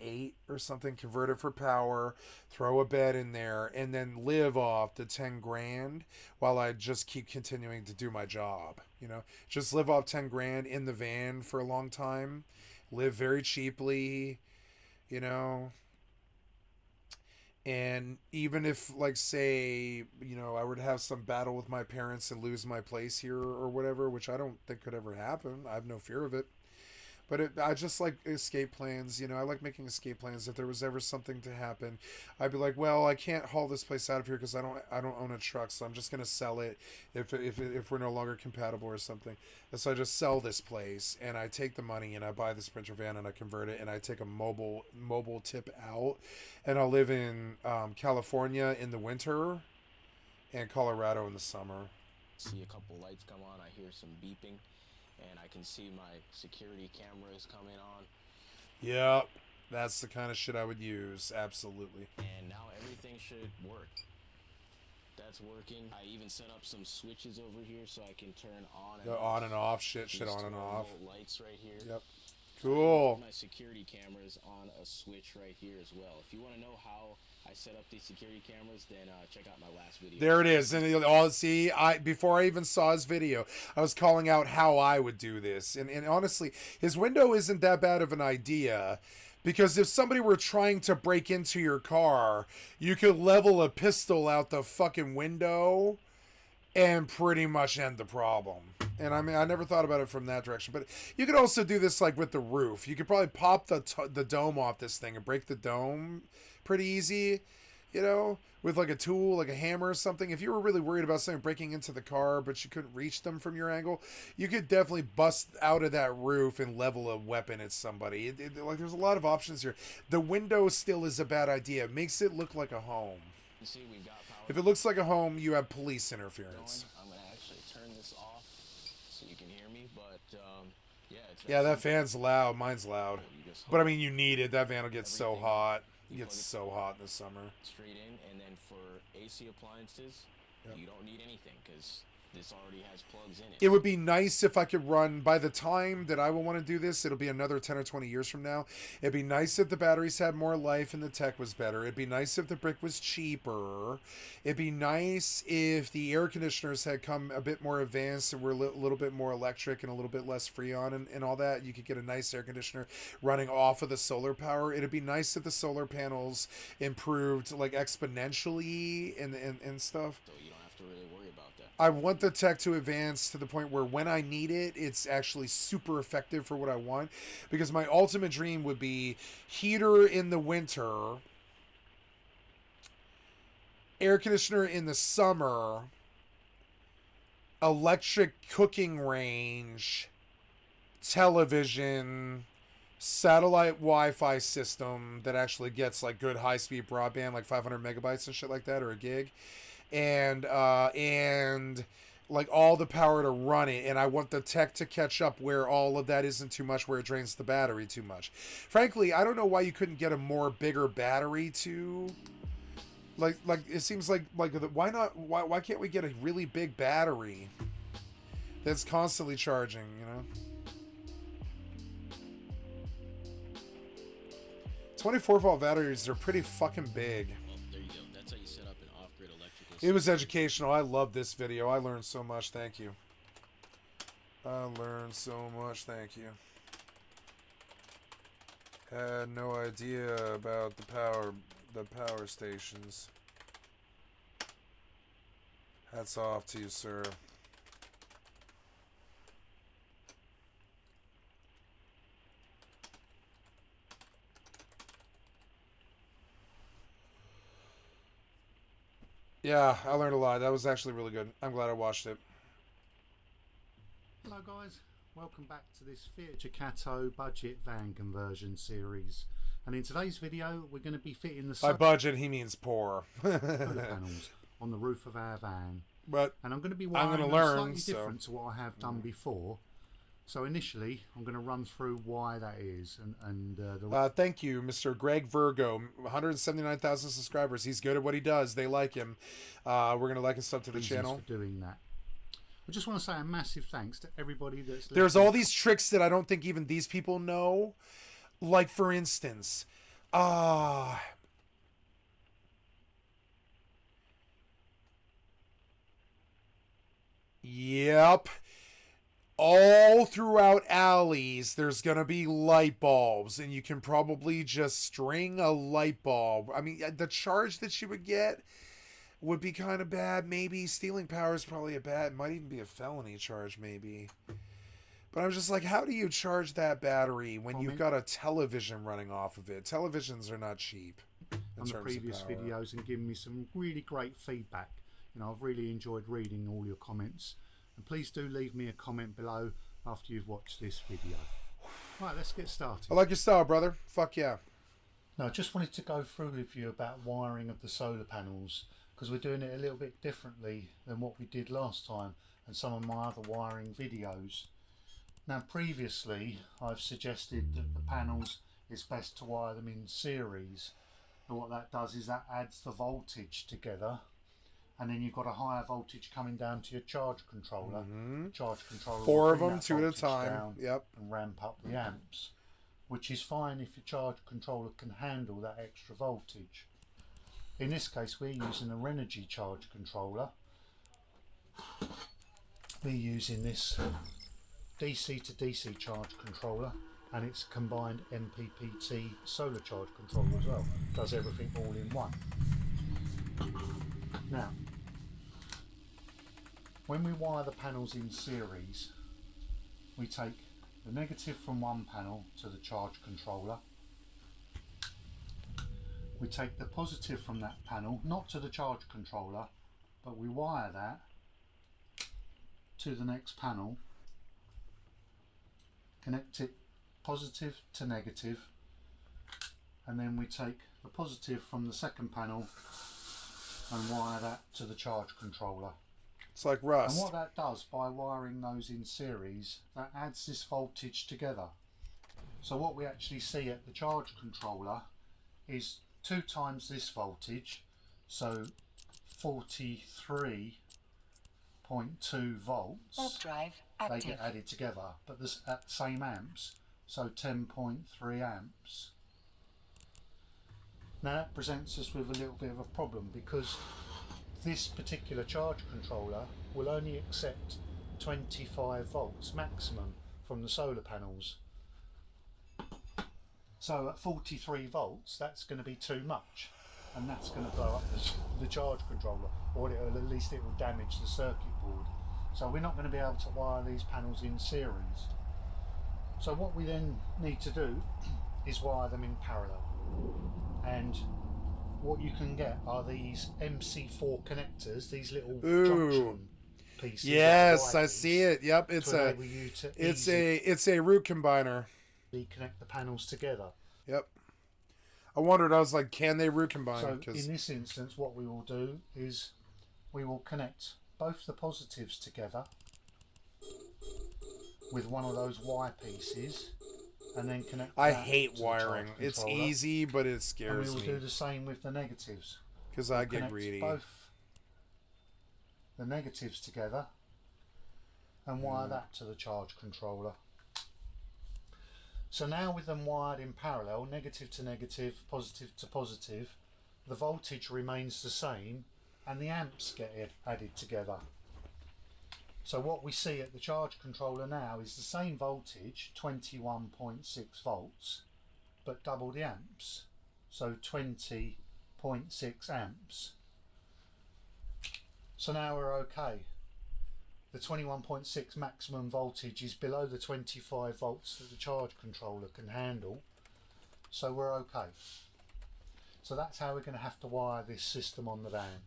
8 or something, convert it for power, throw a bed in there, and then live off the 10 grand while I just keep continuing to do my job. You know, just live off 10 grand in the van for a long time, live very cheaply, you know. And even if, like, say, you know, I were to have some battle with my parents and lose my place here or whatever, which I don't think could ever happen, I have no fear of it. But I just like escape plans, you know. I like making escape plans. If there was ever something to happen, I'd be like, well, I can't haul this place out of here because I don't own a truck, so I'm just gonna sell it if we're no longer compatible or something. And so I just sell this place and I take the money and I buy the Sprinter van and I convert it and I take a mobile tip out, and I'll live in California in the winter and Colorado in the summer. See a couple lights come on, I hear some beeping, and I can see my security cameras coming on. Yep, that's the kind of shit I would use, absolutely. And now everything should work. That's working. I even set up some switches over here so I can turn on and The off. on and off shit These on and off. 12-volt lights right here. Yep. So Cool. my security cameras on a switch right here as well. If you want to know how I set up these security cameras, then check out my last video. There it is. And all see, before I even saw his video, I was calling out how I would do this. And honestly, his window isn't that bad of an idea, because if somebody were trying to break into your car, you could level a pistol out the fucking window and pretty much end the problem. And I mean, I never thought about it from that direction. But you could also do this like with the roof. You could probably pop the dome off this thing and break the dome pretty easy, you know, with like a tool, like a hammer or something. If you were really worried about something breaking into the car, but you couldn't reach them from your angle, you could definitely bust out of that roof and level a weapon at somebody. Like, there's a lot of options here. The window still is a bad idea. It makes it look like a home. You see, we've got power. If it looks like a home, you have police interference. I'm going to actually turn this off so you can hear me, but yeah. Yeah, that fan's loud. Mine's loud. You just But I mean, you need it. That van will get so hot. It gets so hot in the summer. straight in, and then for AC appliances, you don't need anything because this already has plugs in it. It would be nice if I could run, by the time that I will want to do this, it'll be another 10 or 20 years from now. It'd be nice if the batteries had more life and the tech was better. It'd be nice if the brick was cheaper. It'd be nice if the air conditioners had come a bit more advanced and were a little bit more electric and a little bit less freon and all that. You could get a nice air conditioner running off of the solar power. It'd be nice if the solar panels improved like exponentially and stuff. So you don't have to really worry about that. I want the tech to advance to the point where when I need it, it's actually super effective for what I want. Because my ultimate dream would be heater in the winter, air conditioner in the summer, electric cooking range, television, satellite Wi-Fi system that actually gets like good high-speed broadband, like 500 megabytes and shit like that, or a gig. And like all the power to run it, and I want the tech to catch up where all of that isn't too much, where it drains the battery too much. Frankly, I don't know why you couldn't get a more bigger battery too. Like it seems like why can't we get a really big battery that's constantly charging, you know? 24-volt batteries are pretty fucking big. Well, there you go. That's how you set up an off-grid electrical It was educational. I love this video. I learned so much. Thank you. I learned so much. Thank you. Had no idea about the power stations. Hats off to you, sir. Yeah, I learned a lot. That was actually really good. I'm glad I watched it. Hello guys, welcome back to this Fiat Ducato budget van conversion series. And in today's video we're going to be fitting the By budget he means poor. solar panels on the roof of our van. But And I'm going to be I'm wiring gonna them learn, slightly so- different to what I have done before. So initially I'm going to run through why that is and the thank you, Mr. Greg Virgo. 179,000 subscribers. He's good at what he does. They like him. We're going to like and sub to the reasons channel. for doing that. I just want to say a massive thanks to everybody that's There's all these tricks that I don't think even these people know. Like, for instance, yep. All throughout alleys, there's going to be light bulbs, and you can probably just string a light bulb. I mean, the charge that you would get would be kind of bad. Maybe stealing power is probably might even be a felony charge, maybe. But I was just like, how do you charge that battery when I you've mean- got a television running off of it? Televisions are not cheap in on the terms previous of power. videos and giving me some really great feedback. You know, I've really enjoyed reading all your comments, and please do leave me a comment below after you've watched this video. Right, let's get started. I like your style, brother. Fuck yeah. Now, I just wanted to go through with you about wiring of the solar panels, because we're doing it a little bit differently than what we did last time and some of my other wiring videos. Now, previously I've suggested that the panels, it's best to wire them in series, and what that does is that adds the voltage together, and then you've got a higher voltage coming down to your charge controller. Charge controller 4 will of bring them, that 2 at a voltage time. down Yep. and ramp up the amps, which is fine if your charge controller can handle that extra voltage. In this case, we're using a Renogy charge controller. We're using this DC to DC charge controller, and it's a combined MPPT solar charge controller as well. Does everything all in one. Now, when we wire the panels in series, we take the negative from one panel to the charge controller. We take the positive from that panel, not to the charge controller, but we wire that to the next panel, connect it positive to negative, and then we take the positive from the second panel and wire that to the charge controller. It's like And rust. what that does by wiring those in series, that adds this voltage together. So what we actually see at the charge controller is 2 times this voltage, so 43.2 volts. Warp drive They active. get added together, but this at the same amps, so 10.3 amps. Now that presents us with a little bit of a problem, because this particular charge controller will only accept 25 volts maximum from the solar panels. So at 43 volts, that's going to be too much, and that's going to blow up the charge controller, or at least it will damage the circuit board. So we're not going to be able to wire these panels in series. So what we then need to do is wire them in parallel. And what you can get are these MC4 connectors, these little junction pieces. Yes, I see it. Yep, it's to a enable you to it's a root combiner. connect the panels together. Yep. I wondered. I was like, can they root combine? So 'Cause in this instance, what we will do is we will connect both the positives together with one of those Y pieces, and then connect. I that hate to the wiring. charge It's controller. easy, but it And we scares will me do the same with the negatives. because I get Connect greedy. both the negatives together and wire that to the charge controller. So now with them wired in parallel, negative to negative, positive to positive, the voltage remains the same and the amps get added together. So what we see at the charge controller now is the same voltage, 21.6 volts, but double the amps, so 20.6 amps. So now we're okay. The 21.6 maximum voltage is below the 25 volts that the charge controller can handle, so we're okay. So that's how we're going to have to wire this system on the van.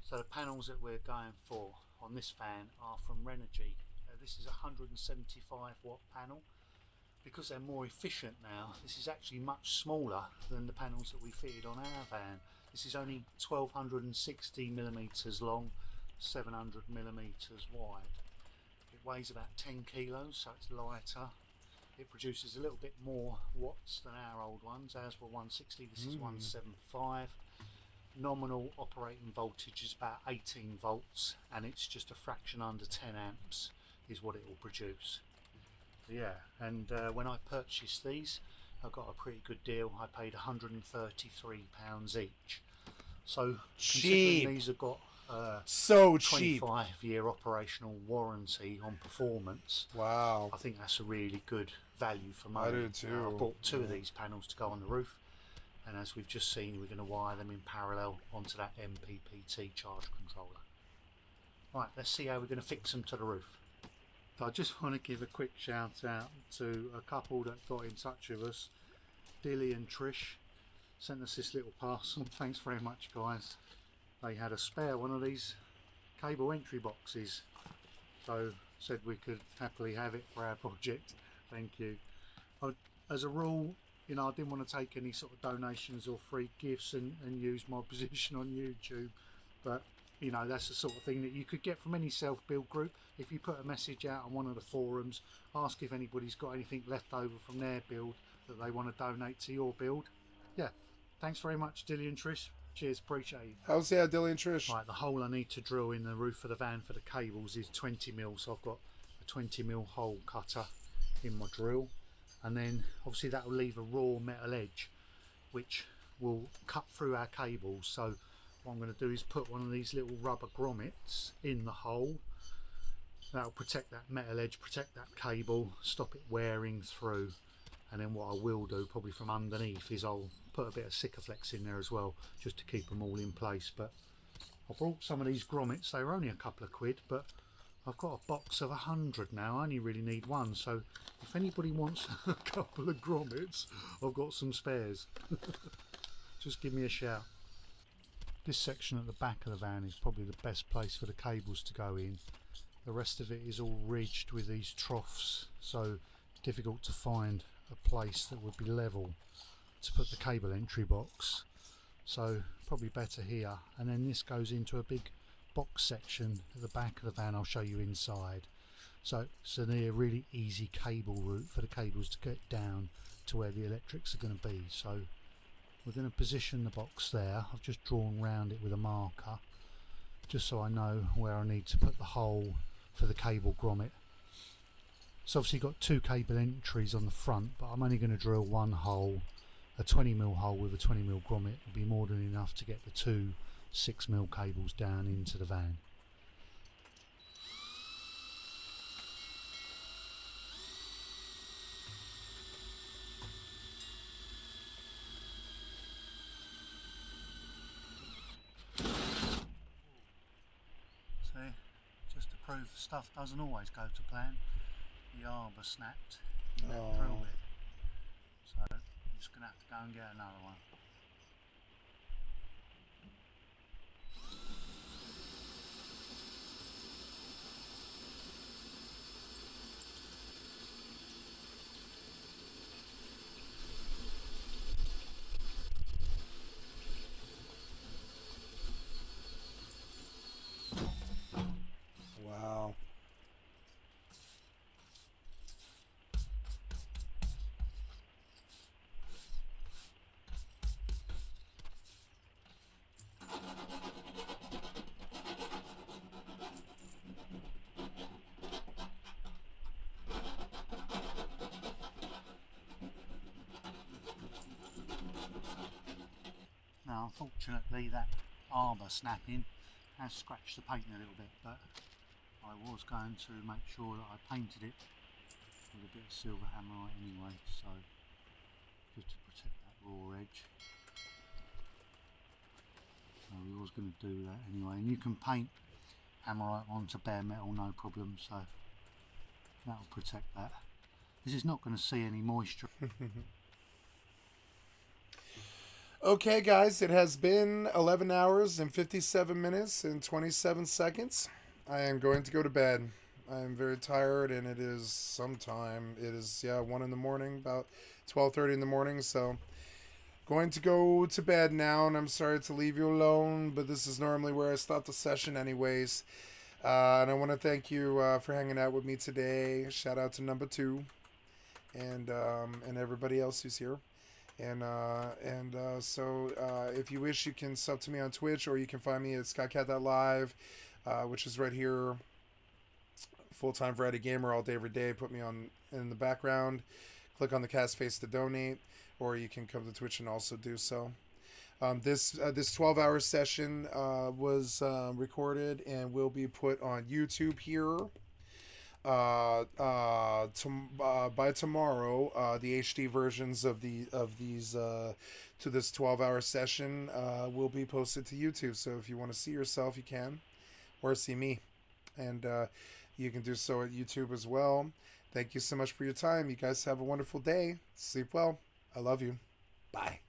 So the panels that we're going for on this fan are from Renogy. This is a 175 watt panel. Because they're more efficient now, this is actually much smaller than the panels that we fitted on our van. This is only 1260 millimeters long, 700 millimeters wide. It weighs about 10 kilos, so it's lighter. It produces a little bit more watts than our old ones. Ours were 160, this is 175. Nominal operating voltage is about 18 volts, and it's just a fraction under 10 amps is what it will produce. Yeah, and when I purchased these, I got a pretty good deal. I paid £133 each. So Cheap. considering these have got So cheap. 25-year operational warranty on performance, Wow. I think that's a really good value for money. I do too. I bought two of these panels to go on the roof, and as we've just seen, we're going to wire them in parallel onto that MPPT charge controller. Right, let's see how we're going to fix them to the roof. I just want to give a quick shout out to a couple that got in touch with us. Dilly and Trish sent us this little parcel. Thanks very much, guys. They had a spare one of these cable entry boxes, so said we could happily have it for our project. Thank you. As a rule, you know, I didn't want to take any sort of donations or free gifts and use my position on YouTube, but you know, that's the sort of thing that you could get from any self-build group. If you put a message out on one of the forums, ask if anybody's got anything left over from their build that they want to donate to your build. Yeah, thanks very much, Dilly and Trish. Cheers, appreciate it. How's that, Dilly and Trish? Right, the hole I need to drill in the roof of the van for the cables is 20mm, so I've got a 20mm hole cutter in my drill, and then obviously that will leave a raw metal edge which will cut through our cables. So what I'm going to do is put one of these little rubber grommets in the hole. That'll protect that metal edge, protect that cable, stop it wearing through. And then what I will do, probably from underneath, is I'll put a bit of Sikaflex in there as well, just to keep them all in place. But I brought some of these grommets. They were only a couple of quid, but I've got a box of 100 now. I only really need one, so if anybody wants a couple of grommets, I've got some spares. Just give me a shout. This section at the back of the van is probably the best place for the cables to go in. The rest of it is all ridged with these troughs, so difficult to find a place that would be level to put the cable entry box. So probably better here. And then this goes into a big box section at the back of the van. I'll show you inside. So it's a really easy cable route for the cables to get down to where the electrics are going to be. So we're going to position the box there. I've just drawn round it with a marker just so I know where I need to put the hole for the cable grommet. So obviously got two cable entries on the front, but I'm only going to drill one hole. A 20mm hole with a 20mm grommet will be more than enough to get the two 6mm cables down into the van. See, just to prove stuff doesn't always go to plan, the arbor snapped in that drill bit. So I'm just going to have to go and get another one. Wow. Now unfortunately that arbor snapping has scratched the paint a little bit, but I was going to make sure that I painted it with a bit of silver hammerite anyway, so just to protect that raw edge. So we was going to do that anyway, and you can paint hammerite onto bare metal no problem, so that'll protect that. This is not going to see any moisture. Okay, guys, it has been 11 hours and 57 minutes and 27 seconds. I am going to go to bed. I am very tired, and it is sometime. It is, 1 in the morning, about 12:30 in the morning, so going to go to bed now, and I'm sorry to leave you alone, but this is normally where I stop the session anyways. And I want to thank you for hanging out with me today. Shout out to number 2 and everybody else who's here. So if you wish, you can sub to me on Twitch, or you can find me at skycat.live, which is right here. Full-time variety gamer all day, every day. Put me on in the background. click on the cast face to donate, or you can come to Twitch and also do so. This 12-hour session was recorded and will be put on YouTube here. By tomorrow, the HD versions of these to this 12-hour session will be posted to YouTube. So if you want to see yourself, you can, or see me, and you can do so at YouTube as well. Thank you so much for your time. You guys have a wonderful day. Sleep well. I love you. Bye.